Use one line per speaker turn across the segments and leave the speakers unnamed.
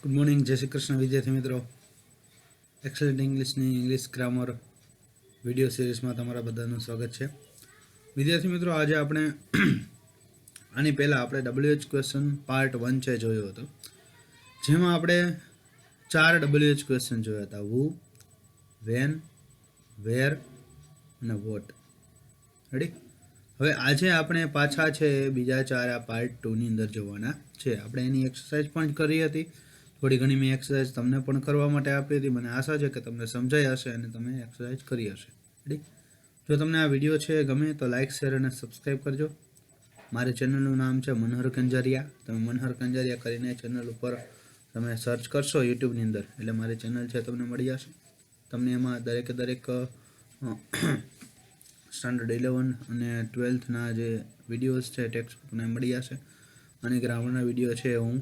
Good morning, જય શ્રી કૃષ્ણ વિદ્યાર્થી મિત્રો. એક્સેલન્ટ ઇંગ્લિશની ઇંગ્લિશ ગ્રામર વિડીયો સિરીઝમાં તમારા બધાનું સ્વાગત છે. વિદ્યાર્થી મિત્રો, આજે આપણે આની પહેલાં આપણે WH ક્વેશ્ચન પાર્ટ 1 છે જોયો હતો, જેમાં આપણે 4 WH ક્વેશ્ચન જોયા હતા: વુ, વેન, વેર અને વોટ. રેડી? હવે આજે આપણે પાછા છે બીજા 4 આ પાર્ટ 2ની અંદર જોવાના છે. આપણે એની એક્સરસાઇઝ પણ કરી હતી, થોડી ઘણી મેં એક્સરસાઇઝ તમને પણ કરવા માટે આપી હતી. મને આશા છે કે તમને સમજાઈ હશે અને તમે એક્સરસાઇઝ કરી હશે. રેડી? જો તમને આ વિડીયો છે ગમે તો લાઇક, શેર અને સબસ્ક્રાઈબ કરજો. મારી ચેનલનું નામ છે મનહર કંજારિયા. તમે મનહર કંજારિયા કરીને ચેનલ ઉપર તમે સર્ચ કરશો યુટ્યુબની અંદર એટલે મારી ચેનલ છે તમને મળી જશે. તમને એમાં દરેકે દરેક સ્ટાન્ડર્ડ 11 અને 12થના જે વિડીયોઝ છે ટેક્સ્ટ બુકને મળી જશે. અને ગ્રામરના વિડીયો છે હું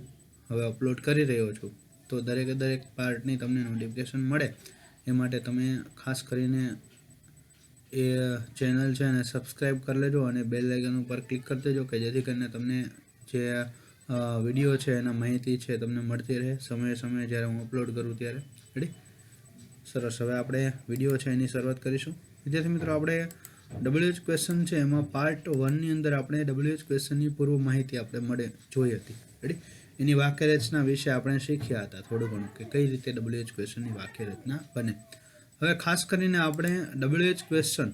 હવે અપલોડ કરી રહ્યો છું, તો દરેકે દરેક પાર્ટની તમને નોટિફિકેશન મળે એ માટે તમે ખાસ કરીને એ ચેનલ છે એને સબસ્ક્રાઈબ કરી લેજો અને બેલ આઇકન ઉપર ક્લિક કરી દેજો કે જેથી કરીને તમને જે વિડીયો છે એના માહિતી છે તમને મળતી રહે સમયે સમયે જ્યારે હું અપલોડ કરું ત્યારે. રેડી? સરસ. હવે આપણે વિડીયો છે એની શરૂઆત કરીશું. વિદ્યાર્થી મિત્રો, આપણે WH ક્વેશ્ચન છે એમાં પાર્ટ 1ની અંદર આપણે WH ક્વેશ્ચનની પૂર્વ માહિતી આપણે જોઈ હતી. રેડી? એની વાક્ય રચના વિશે આપણે શીખ્યા હતા થોડું ઘણું કે કઈ રીતે WH ક્વેશ્ચનની વાક્ય રચના બને. હવે ખાસ કરીને આપણે WH ક્વેશ્ચન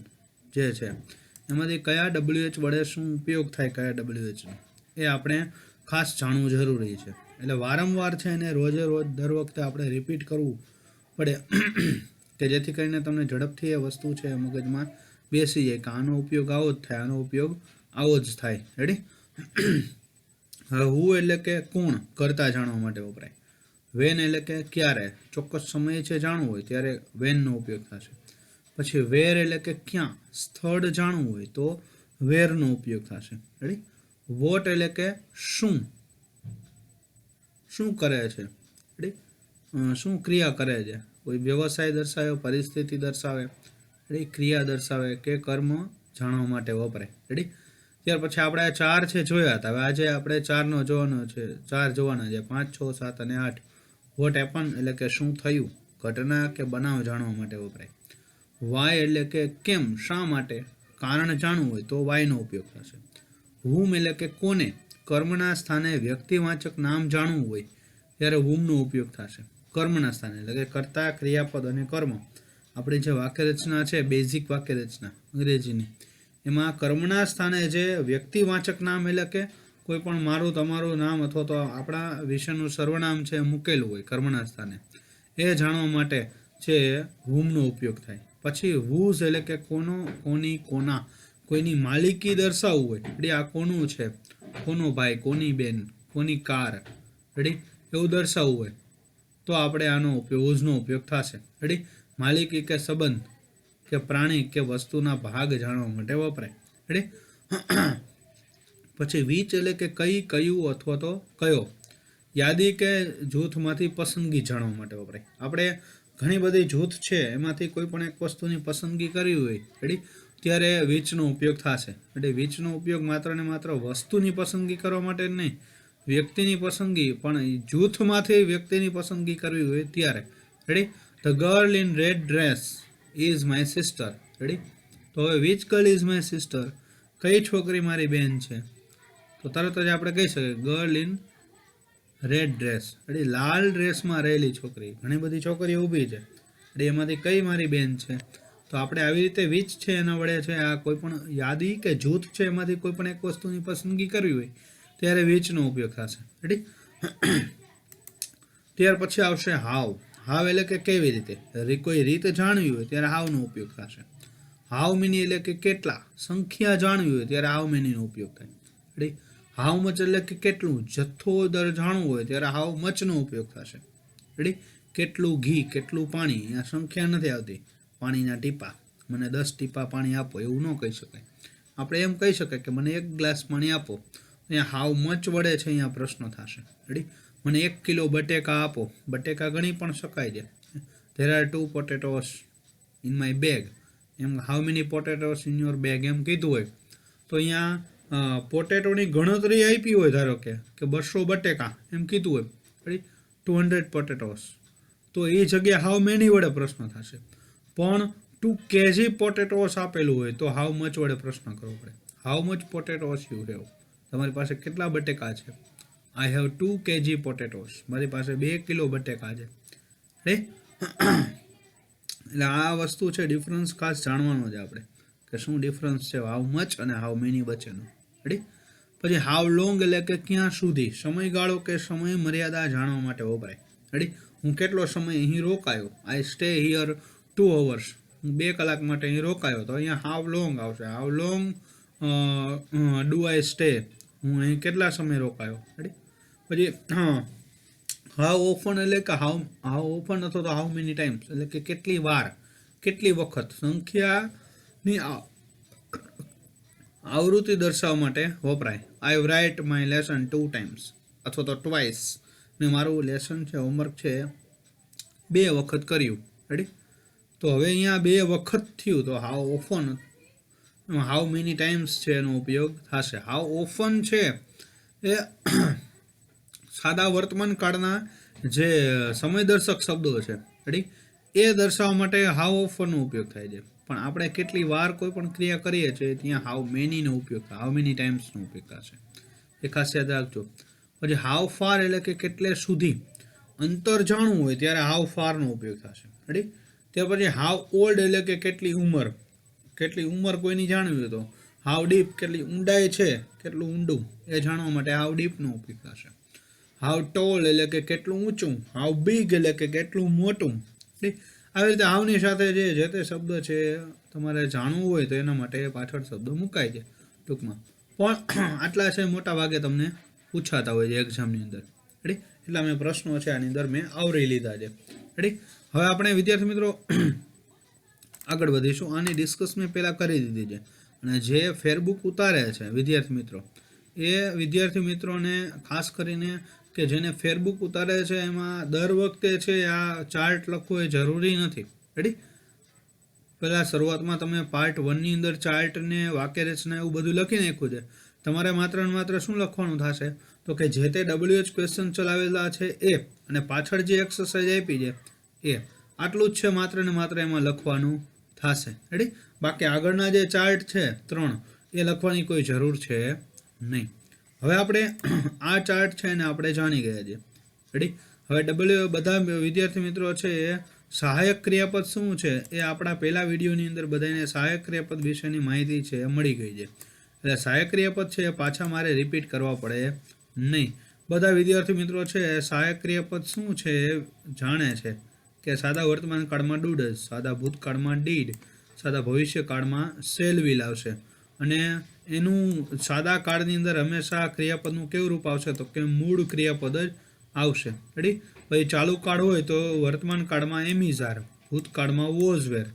જે છે એમાંથી કયા WH વડે શું ઉપયોગ થાય, કયા WHનો, એ આપણે ખાસ જાણવું જરૂરી છે. એટલે વારંવાર છે એને રોજે રોજ દર વખતે આપણે રિપીટ કરવું પડે કે જેથી કરીને તમને ઝડપથી એ વસ્તુ છે મગજમાં બેસી જાય કે આનો ઉપયોગ આવો જ થાય, આનો ઉપયોગ આવો જ થાય. રેડી? હવે હુ એટલે કે કોણ, કરતા જાણવા માટે વપરાય. વેન એટલે કે ક્યારે, ચોક્કસ સમય છે જાણવું હોય ત્યારે વેનનો ઉપયોગ થશે. પછી વેર એટલે કે ક્યાં, સ્થળ જાણવું હોય તો વેરનો ઉપયોગ થશે. રેડી? વોટ એટલે કે શું, શું કરે છે. રેડી? શું ક્રિયા કરે છે, કોઈ વ્યવસાય દર્શાવે, પરિસ્થિતિ દર્શાવે, રેડી, ક્રિયા દર્શાવે કે કર્મ જાણવા માટે વપરાય. રેડી? ત્યાર પછી આપણે 4 છે જોયા હતા. હવે આજે આપણે 4નો જોવાનો છે, 4 જોવાના છે, 5, 6, 7 અને 8. વોટ હેપન એટલે કે શું થયું, ઘટના કે બનાવ જાણવા માટે વપરાય. વાય એટલે કે કેમ, શા માટે, કારણ જાણવું હોય તો વાયનો ઉપયોગ થશે. હુમ એટલે કે કોને, કર્મના સ્થાને વ્યક્તિવાચક નામ જાણવું હોય ત્યારે હુમનો ઉપયોગ થશે. કર્મના સ્થાને એટલે કે કર્તા, ક્રિયાપદ અને કર્મ. આપણી જે વાક્ય રચના છે, બેઝિક વાક્ય રચના અંગ્રેજીની, એમાં કર્મના સ્થાને જે વ્યક્તિવાચક નામ એટલે કે કોઈ પણ મારું, તમારું નામ અથવા તો આપણા વિષયનું સર્વનામ છે મૂકેલું હોય કર્મના સ્થાને, એ જાણવા માટે છે હુમનો ઉપયોગ થાય. પછી હુઝ એટલે કે કોનો, કોની, કોના, કોઈની માલિકી દર્શાવવું હોય. રેડી? આ કોનું છે, કોનો ભાઈ, કોની બેન, કોની કાર, રેડી, એવું દર્શાવવું હોય તો આપણે આનો ઉપયોગ, હુઝનો ઉપયોગ થશે. રેડી? માલિકી કે સંબંધ કે પ્રાણી કે વસ્તુના ભાગ જાણવા માટે વપરાય. રેડી? પછી વિચ એટલે કે કઈ, કયું અથવા તો કયો, યાદી કે જૂથમાંથી પસંદગી જાણવા માટે વપરાય. આપણે ઘણી બધી જૂથ છે એમાંથી કોઈ પણ એક વસ્તુની પસંદગી કરવી હોય, રેડી, ત્યારે વિચનો ઉપયોગ થશે. એટલે વિચનો ઉપયોગ માત્ર ને માત્ર વસ્તુની પસંદગી કરવા માટે જ નહીં, વ્યક્તિની પસંદગી પણ જૂથમાંથી વ્યક્તિની પસંદગી કરવી હોય ત્યારે. Ready? The girl in red dress is my sister. Ready? તો હવે which girl is my sister, કઈ છોકરી મારી બેન છે, તો તરત જ આપણે કહી શકીએ girl in red dress. Ready? લાલ ડ્રેસમાં રહેલી છોકરી. ઘણી બધી છોકરીઓ ઊભી છે, રેડી, એમાંથી કઈ મારી બેન છે. તો આપણે આવી રીતે વિચ છે એના વડે છે આ કોઈ પણ યાદી કે જૂથ છે એમાંથી કોઈ પણ એક વસ્તુની પસંદગી કરવી હોય ત્યારે વિચનો ઉપયોગ થશે. રેડી? ત્યાર પછી આવશે હાવ. હાવ એટલે કે કેવી રીતે, કોઈ રીત જાણવી હોય ત્યારે હાવનો ઉપયોગ થશે. હાવ મેની એટલે કે કેટલા, સંખ્યા જાણવી હોય ત્યારે હાવ મેનીનો ઉપયોગ થાય. રેડી? હાવ મચ એટલે કે કેટલું, જથ્થો દર જાણવું હોય ત્યારે હાવ મચનો ઉપયોગ થશે. રેડી? કેટલું ઘી, કેટલું પાણી, અહીંયા સંખ્યા નથી આવતી, પાણીના ટીપા, મને 10 ટીપા પાણી આપો એવું ન કહી શકાય. આપણે એમ કહી શકાય કે મને 1 ગ્લાસ પાણી આપો. અહીંયા હાવ મચ વડે છે અહીંયા પ્રશ્ન થશે. રેડી? મને 1 કિલો બટેકા આપો, બટેકા ગણી પણ શકાય છે. There are 2 potatoes in my bag, એમ how many potatoes in your bag એમ કીધું હોય તો અહીંયા પોટેટોની ગણતરી આપી હોય, ધારો કે 200 બટેકા એમ કીધું હોય. રેડી? 200 પોટેટોસ, તો એ જગ્યાએ હાઉ મેની વડે પ્રશ્ન થશે. પણ 2 kg પોટેટોસ આપેલું હોય તો હાઉ મચ વડે પ્રશ્ન કરવો પડે. How much potatoes you have, તમારી પાસે કેટલા બટેકા છે. આઈ હેવ 2 kg પોટેટોસ, મારી પાસે 2 કિલો બટેકા છે. એટલે આ વસ્તુ છે, ડિફરન્સ ખાસ જાણવાનો છે આપણે કે શું ડિફરન્સ છે હાઉ મચ અને હાઉ મેની વચ્ચેનો. રેડી. પછી હાઉ લોંગ એટલે કે ક્યાં સુધી, સમયગાળો કે સમય મર્યાદા જાણવા માટે વપરાય. રેડી. હું કેટલો સમય અહીં રોકાયો, આઈ સ્ટે હિયર 2 hours, હું 2 કલાક માટે અહીં રોકાયો, તો અહીંયા હાઉ લોંગ આવશે. How long do I stay, હું અહીં કેટલા સમય રોકાયો. રેડી. પછી હાઉ ઓફન એટલે કે હાઉ ઓફન અથવા તો હાઉ મેની ટાઈમ્સ એટલે કે કેટલી વાર, કેટલી વખત, સંખ્યાની આવૃત્તિ દર્શાવવા માટે વપરાય. I write my lesson 2 times અથવા તો ટ્વાઇસ, મેં મારું લેસન છે, હોમવર્ક છે 2 વખત કર્યું. રેડી. તો હવે અહીંયા 2 વખત થયું, તો how often, how many times છે એનો ઉપયોગ થશે. હાઉ ઓફન છે એ સાદા વર્તમાન કાળના જે સમયદર્શક શબ્દો છે. રેડી. એ દર્શાવવા માટે હાઉ ઓફનનો ઉપયોગ થાય છે. પણ આપણે કેટલી વાર કોઈ પણ ક્રિયા કરીએ છીએ ત્યાં હાઉ મેનીનો ઉપયોગ થાય, હાઉ મેની ટાઈમ્સનો ઉપયોગ થશે. એ ખાસ યાદ રાખજો. પછી હાઉ ફાર એટલે કે કેટલે સુધી, અંતર જાણવું હોય ત્યારે હાઉ ફારનો ઉપયોગ થશે. રેડી. ત્યાર પછી હાઉ ઓલ્ડ એટલે કે કેટલી ઉંમર, કેટલી ઉંમર કોઈની જાણવી હોય તો હાઉ ડીપ, કેટલી ઊંડાઈ છે, કેટલું ઊંડું, એ જાણવા માટે હાઉ ડીપનો ઉપયોગ થશે. હાઉ ટોલ એટલે કે કેટલું ઊંચું, હાઉ બિગ એટલે કે કેટલું મોટું. આવી રીતે હાઉની સાથે જે તે શબ્દ છે તમારે જાણવું હોય તો એના માટે પાછળ શબ્દો મુકાય છે ટૂંકમાં. પણ આટલા છે મોટા ભાગે તમને પૂછાતા હોય છે એક્ઝામની અંદર. રેડી. એટલા મેં પ્રશ્નો છે આની અંદર મેં આવરી લીધા છે. રેડી. હવે આપણે વિદ્યાર્થી મિત્રો આગળ વધીશું. આની ડિસ્કસ મેં પહેલાં કરી દીધી છે. અને જે ફેરબુક ઉતારે છે વિદ્યાર્થી મિત્રો, એ વિદ્યાર્થી મિત્રોને ખાસ કરીને કે જેને ફેરબુક ઉતારે છે એમાં દર વખતે છે આ ચાર્ટ લખવો એ જરૂરી નથી. રેડી. પહેલાં શરૂઆતમાં તમે પાર્ટ 1ની અંદર ચાર્ટ ને વાક્ય રચના એવું બધું લખી નાખ્યું છે. તમારે માત્ર ને માત્ર શું લખવાનું થશે તો કે જે તે WH ક્વેશ્ચન ચલાવેલા છે એ, અને પાછળ જે એક્સરસાઇઝ આપી છે એ, આટલું જ છે માત્ર ને માત્ર એમાં લખવાનું થશે. રેડી. બાકી આગળના જે ચાર્ટ છે 3 એ લખવાની કોઈ જરૂર છે નહીં. હવે આપણે આ ચાર્ટ છે ને આપણે જાણી ગયા છીએ. રેડી. હવે બધા વિદ્યાર્થી મિત્રો છે એ સહાયક ક્રિયાપદ શું છે એ આપણા પહેલા વિડીયોની અંદર બધાને સહાયક ક્રિયાપદ વિશેની માહિતી છે એ મળી ગઈ છે. એટલે સહાયક ક્રિયાપદ છે એ પાછા મારે રિપીટ કરવા પડે નહીં. બધા વિદ્યાર્થી મિત્રો છે એ સહાયક ક્રિયાપદ શું છે એ જાણે છે કે સાદા વર્તમાન કાળમાં ડુ ડઝ, સાદા ભૂતકાળમાં ડીડ, સાદા ભવિષ્યકાળમાં શેલ વિલ આવશે. અને એનું સાદા કાળની અંદર હંમેશા ક્રિયાપદનું કેવું રૂપ આવશે તો કે મૂળ ક્રિયાપદ જ આવશે. રેડી. પછી ચાલુ કાળ હોય તો વર્તમાન કાળમાં એમિઝાર, ભૂતકાળમાં વોઝ વેર,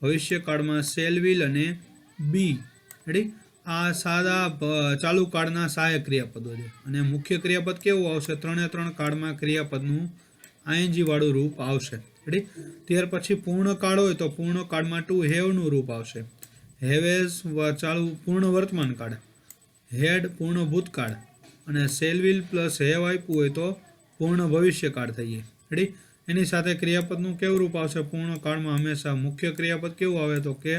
ભવિષ્યકાળમાં શેલ વિલ અને બી. રેડી. આ સાદા ચાલુ કાળના સહાયક ક્રિયાપદો છે. અને મુખ્ય ક્રિયાપદ કેવું આવશે, 3 કાળમાં ક્રિયાપદનું આઈએનજી વાળું રૂપ આવશે. રેડી. ત્યાર પછી પૂર્ણ કાળ હોય તો પૂર્ણ કાળમાં ટુ હેવનું રૂપ આવશે. હેવેઝ ચાલુ પૂર્ણ વર્તમાન કાળ, હેડ પૂર્ણ ભૂતકાળ, અને સેલવિલ પ્લસ હેવ આપ્યું હોય તો પૂર્ણ ભવિષ્યકાળ થઈએ. રેડી. એની સાથે ક્રિયાપદનું કેવું રૂપ આવશે, પૂર્ણ કાળમાં હંમેશા મુખ્ય ક્રિયાપદ કેવું આવે તો કે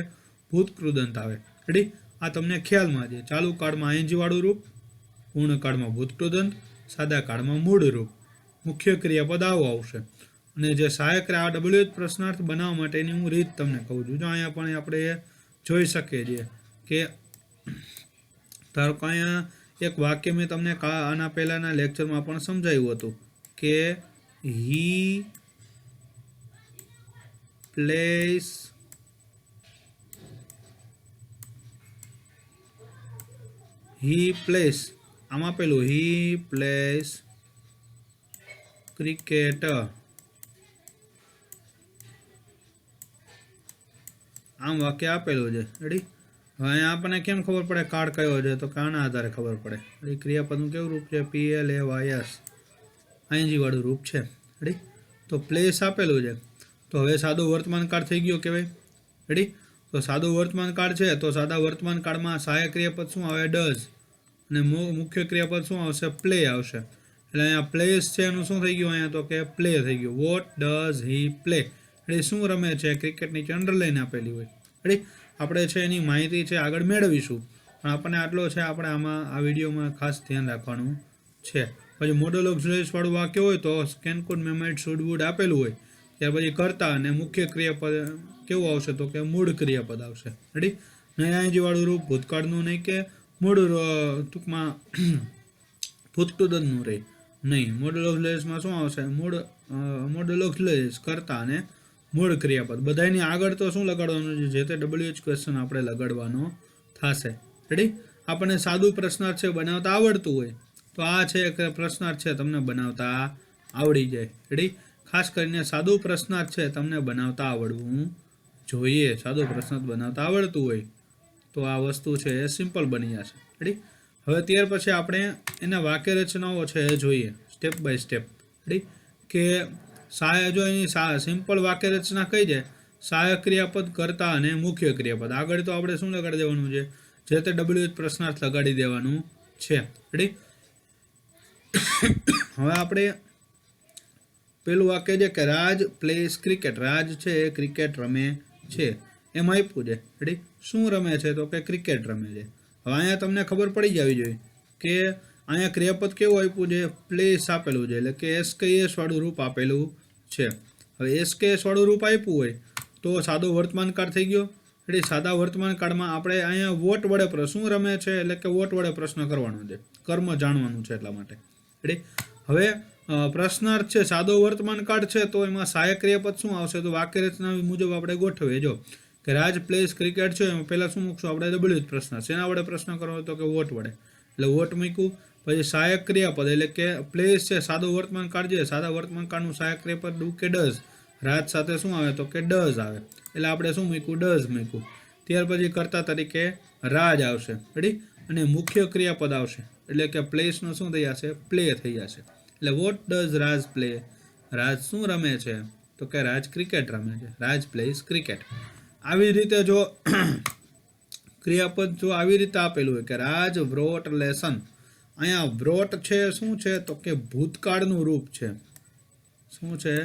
ભૂતકૃદંત આવે. રેડી. આ તમને ખ્યાલમાં છે. ચાલુ કાળમાં આઈએનજી વાળું રૂપ, પૂર્ણ કાળમાં ભૂતકૃદંત, સાદા કાળમાં મૂળ રૂપ, મુખ્ય ક્રિયાપદ આવું આવશે. અને જે સહાયક આ WH પ્રશ્નાર્થ બનાવવા માટેની હું રીત તમને કહું છું. જો અહીંયા પણ આપણે જોઈ શકીએ છીએ કે ધારો કે અહીંયા એક વાક્ય મેં તમને આના પહેલાંના લેક્ચરમાં પણ સમજાવ્યું હતું કે હી પ્લેસ આમાં પેલું હી પ્લેસ ક્રિકેટ, આમ વાક્ય આપેલું છે. રેડી. હવે અહીંયા આપણને કેમ ખબર પડે કાળ કયો છે તો કાળના આધારે ખબર પડે. રેડી. ક્રિયાપદનું કેવું રૂપ છે, PLAYS, આઈએનજી વાળું રૂપ છે. રેડી. તો પ્લેસ આપેલું છે તો હવે સાદું વર્તમાન કાળ થઈ ગયો કહેવાય. રેડી. તો સાદું વર્તમાન કાળ છે તો સાદા વર્તમાન કાળમાં સહાયક ક્રિયાપદ શું આવે, ડઝ, અને મુખ્ય ક્રિયાપદ શું આવશે, પ્લે આવશે. એટલે અહીંયા પ્લેસ છે એનું શું થઈ ગયું? અહીંયા તો કે પ્લે થઈ ગયું. વોટ ડઝ હી પ્લે, એટલે શું રમે છે? ક્રિકેટ નીચે અંડરલાઈન આપેલી હોય. રેડી? આપણે છે એની માહિતી છે આગળ મેળવીશું, પણ આપણને આટલો છે આપણે આમાં આ વિડીયોમાં ખાસ ધ્યાન રાખવાનું છે. પછી મોડલ ઓફ વાળું વાક્ય હોય તો કેન કુડ મેમેડ શુડ વુડ આપેલું હોય, ત્યાર પછી કરતા અને મુખ્ય ક્રિયાપદ કેવું આવશે? તો કે મૂળ ક્રિયાપદ આવશે. રેડી? નયાજી વાળું રૂપ ભૂતકાળનું નહીં કે મૂળ ટૂંકમાં ભૂતકૃદનનું રહે નહીં. મોડલ ઓફ લેસમાં શું આવશે? મોડલ ઓફ લેસ કરતા અને મૂળ ક્રિયાપદ. બધાની આગળ તો શું લગાડવાનું છે? જે તે WH ક્વેશ્ચન આપણે લગાડવાનો થશે. રેડી? આપણને સાદું પ્રશ્નાર્થ છે બનાવતા આવડતું હોય તો આ છે કે પ્રશ્નાર્થ છે તમને બનાવતા આવડી જાય. રેડી? ખાસ કરીને સાદું પ્રશ્નાર્થ છે તમને બનાવતા આવડવું જોઈએ. સાદું પ્રશ્નાર્થ બનાવતા આવડતું હોય તો આ વસ્તુ છે એ સિમ્પલ બની જશે. રેડી? હવે ત્યાર પછી આપણે એના વાક્ય રચનાઓ છે એ જોઈએ સ્ટેપ બાય સ્ટેપ. રેડી? કે જો એની સિમ્પલ વાક્ય રચના કઈ જાય? સહાયક ક્રિયાપદ, કરતા અને મુખ્ય ક્રિયાપદ. આગળ તો આપણે શું લગાડી દેવાનું છે? જે તે WH પ્રશ્નાર્થ લગાડી દેવાનું છે. રેડી? હવે આપણે પેલું વાક્ય છે કે રાજ પ્લેસ ક્રિકેટ. રાજ છે એ ક્રિકેટ રમે છે, એમ આપ્યું છે. રેડી? શું રમે છે? તો કે ક્રિકેટ રમે છે. હવે અહીંયા તમને ખબર પડી જવી જોઈએ કે અહીંયા ક્રિયાપદ કેવું આપ્યું છે? પ્લેસ આપેલું છે, એટલે કે SKS વાળું રૂપ આપેલું છે. હવે SKS વાળું રૂપ આપ્યું હોય તો સાદો વર્તમાન કાળ થઈ ગયો. રેડી? સાદા વર્તમાન કાળમાં આપણે અહીંયા વોટ વડે શું રમે છે એટલે કે વોટ વડે પ્રશ્ન કરવાનો છે, કર્મ જાણવાનું છે એટલા માટે. રેડી? હવે પ્રશ્નાર્થ છે સાદો વર્તમાન કાળ છે તો એમાં સહાયક ક્રિયાપદ શું આવશે? તો વાક્ય રચના મુજબ આપણે ગોઠવીએ. જો કે રાજ પ્લેસ ક્રિકેટ છે, એમાં પહેલાં શું મૂકશું આપણે? WH પ્રશ્ન. શેના વડે પ્રશ્ન કરવો? તો કે વોટ વડે, એટલે વોટ મૂક્યું. પછી સહાયક ક્રિયાપદ એટલે કે પ્લેસ છે સાદો વર્તમાન કાળ છે, સાદા વર્તમાન કાળનું સહાયક ક્રિયાપદ ડુ કે ડઝ. રાજ સાથે શું આવે? તો કે ડઝ આવે, એટલે આપણે શું મૂક્યું? ડઝ મૂક્યું. ત્યાર પછી કરતા તરીકે રાજ આવશે. રેડી? અને મુખ્ય ક્રિયાપદ આવશે, એટલે કે પ્લેસનો શું થઈ જશે? પ્લે થઈ જશે. એટલે વોટ ડઝ રાજ પ્લે? રાજ શું રમે છે? તો કે રાજ ક્રિકેટ રમે છે. રાજ પ્લેસ ક્રિકેટ. આવી રીતે જો ક્રિયાપદ જો આવી રીતે આપેલું હોય કે રાજ વ્રોટ લેસન. અહીંયા વ્રોટ છે શું છે? તો કે ભૂતકાળનું રૂપ છે. શું છે?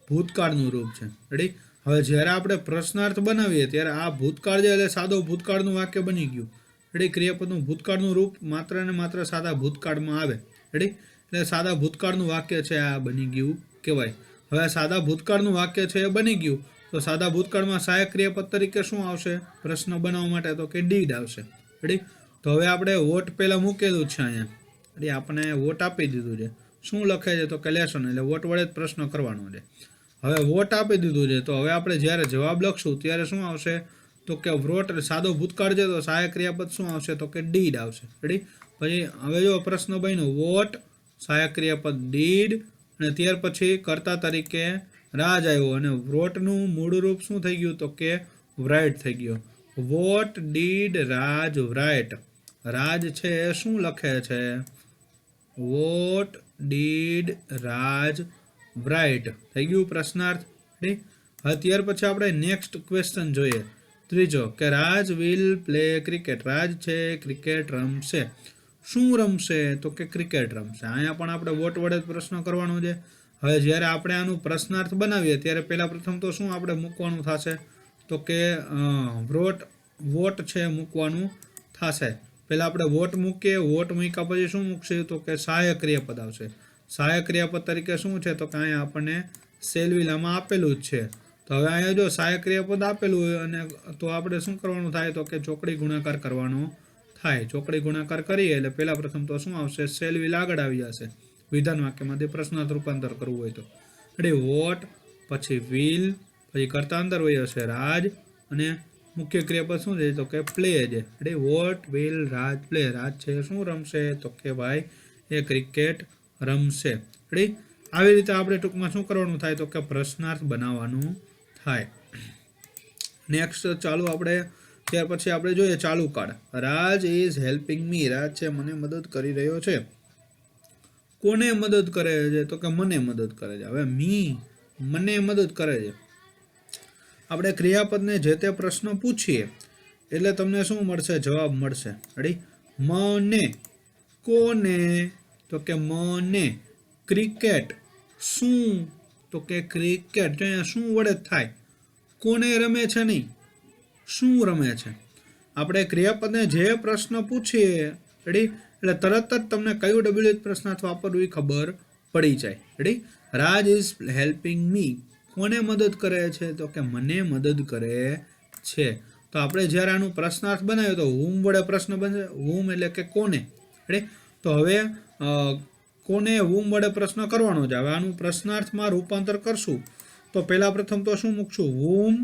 ભૂતકાળનું રૂપ છે. રેડી? હવે જ્યારે આપણે પ્રશ્નાર્થ બનાવીએ ત્યારે આ ભૂતકાળ છે એટલે સાદો ભૂતકાળનું વાક્ય બની ગયું. રેડી? ક્રિયાપદનું ભૂતકાળનું રૂપ માત્ર ને માત્ર સાદા ભૂતકાળમાં આવે. રેડી? એટલે સાદા ભૂતકાળનું વાક્ય છે આ બની ગયું કહેવાય. હવે સાદા ભૂતકાળનું વાક્ય છે એ બની ગયું તો સાદા ભૂતકાળમાં સહાયક ક્રિયાપદ તરીકે શું આવશે પ્રશ્ન બનાવવા માટે? તો કે ડીડ આવશે. રેડી? તો હવે આપણે વોટ પહેલાં મૂકેલું છે અહીંયા. રેડી? આપણે વોટ આપી દીધું છે. શું લખે છે? તો કે લેસન, એટલે વોટ વડે જ પ્રશ્ન કરવાનો છે. હવે વોટ આપી દીધું છે તો હવે આપણે જ્યારે જવાબ લખશું ત્યારે શું આવશે? તો કે વ્રોટ સાદો ભૂતકાળ છે તો સહાયક ક્રિયાપદ શું આવશે? તો કે ડીડ આવશે. રેડી? પછી હવે જો પ્રશ્ન બન્યો વોટ સહાયક ક્રિયાપદ ડીડ અને ત્યાર પછી કરતા તરીકે રાજ આવ્યો અને વ્રોટનું મૂળ રૂપ શું થઈ ગયું? તો કે રાઇટ થઈ ગયો. What did Raj write. Raj છે એ શું લખે છે? વોટ ડીડ રાજ રાઇટ થઈ ગયું પ્રશ્નાર્થ. હવે ત્યાર પછી આપણે નેક્સ્ટ ક્વેશ્ચન જોઈએ. ત્રીજો કે રાજ વિલ પ્લે ક્રિકેટ. રાજ છે ક્રિકેટ રમશે. શું રમશે? તો કે ક્રિકેટ રમશે. અહીંયા પણ આપણે વોટ વડે પ્રશ્ન કરવાનો છે. હવે જ્યારે આપણે આનું પ્રશ્નાર્થ બનાવીએ ત્યારે પહેલાં પ્રથમ તો શું આપણે મૂકવાનું થશે? તો કે વોટ છે મૂકવાનું થશે. પહેલાં આપણે વોટ મૂકીએ. વોટ મૂક્યા પછી શું મૂકશે? તો કે સહાયક ક્રિયાપદ આવશે. સહાયક ક્રિયાપદ તરીકે શું છે? તો કે અહીંયા આપણને સેલવિલામાં આપેલું જ છે. તો હવે અહીંયા જો સહાયક ક્રિયાપદ આપેલું હોય અને તો આપણે શું કરવાનું થાય? તો કે ચોકડી ગુણાકાર કરવાનો થાય. ચોકડી ગુણાકાર કરીએ એટલે પહેલાં પ્રથમ તો શું આવશે? સેલવિલ આગળ આવી જશે. વિધાન વાક્યમાંથી પ્રશ્નાર્થ રૂપાંતર કરવું હોય તો. એટલે વોટ પછી વિલ પછી કરતા અંદર હોય હશે રાજ અને મુખ્ય ક્રિયાપદ શું છે? તો કે પ્લે છે. એટલે વોટ વિલ રાજ પ્લે. રાજ છે શું રમશે? તો કે ભાઈ એ ક્રિકેટ રમશે. રેડી? આવી રીતે આપણે ટૂંકમાં શું કરવાનું થાય? તો કે પ્રશ્નાર્થ બનાવવાનું થાય. નેક્સ્ટ ચાલુ આપણે ત્યાર પછી આપણે જોઈએ ચાલુ કાળ. રાજ ઇઝ હેલ્પિંગ મી. રાજ છે મને મદદ કરી રહ્યો છે. કોને મદદ કરે છે? તો કે મને મદદ કરે છે. હવે મી મને મદદ કરે છે. આપણે ક્રિયાપદને જે તે પ્રશ્ન પૂછીએ એટલે તમને શું મળશે? જવાબ મળશે. રેડી? મને. કોને? તો કે મને. ક્રિકેટ શું, તો કે ક્રિકેટ જો અહીંયા શું વડે જ થાય, કોને રમે છે નહીં, શું રમે છે. આપણે ક્રિયાપદને જે પ્રશ્ન પૂછીએ રેડી એટલે તરત જ તમને કયું ડબલ્યુએચ પ્રશ્નાર્થ વાપરવું એ ખબર પડી જાય. Ready, Raj is helping me, કોને મદદ કરે છે, તો કે મને મદદ કરે છે. તો આપણે જ્યારે આનું પ્રશ્નાર્થ બનાવ્યો તો હુમ વડે પ્રશ્ન બનશે, હુમ એટલે કે કોને. રેડી, તો હવે કોને હુમ વડે પ્રશ્ન કરવાનો છે. હવે આનું પ્રશ્નાર્થમાં રૂપાંતર કરશું તો પહેલા પ્રથમ તો શું મૂકશું, હુમ,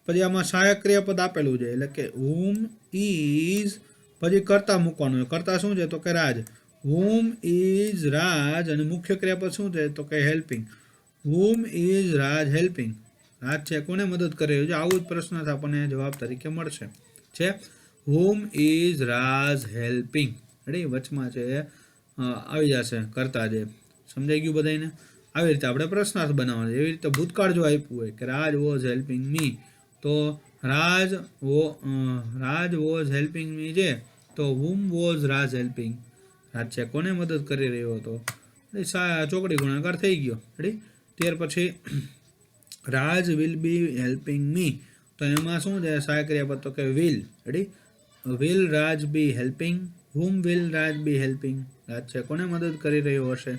પછી આમાં સહાયક ક્રિયાપદ આપેલું છે એટલે કે હુમ ઇઝ, પછી કર્તા મૂકવાનું. કર્તા શું છે, તો કે રાજ. હુમ ઇઝ રાજ, અને મુખ્ય ક્રિયાપદ શું છે, તો કે helping. Whom is Raj helping, Raj છે કોને મદદ કરે છે. આવું જ પ્રશ્ન આપણને જવાબ તરીકે મળશે છે હુમ ઇઝ રાજ હેલ્પિંગ. રેડી, વચમાં છે આવી જશે કરતા જે. સમજાઈ ગયું બધાને. આવી રીતે આપણે પ્રશ્નાર્થ બનાવવાનો. એવી રીતે ભૂતકાળ જો આપ્યું હોય કે રાજ વોઝ હેલ્પિંગ મી, તો રાજ વોઝ હેલ્પિંગ મી છે તો હુમ વોઝ રાજ હેલ્પિંગ, રાજ છે કોને મદદ કરી રહ્યો હતો. ચોકડી ગુણાકાર થઈ ગયો. રેડી, ત્યાર પછી રાજ વિલ બી હેલ્પિંગ મી, તો એમાં શું છે સહાયક ક્રિયાપદ, તો કે will. Ready, will Raj be helping, whom will Raj be helping, Raj છે કોને મદદ કરી રહ્યો હશે.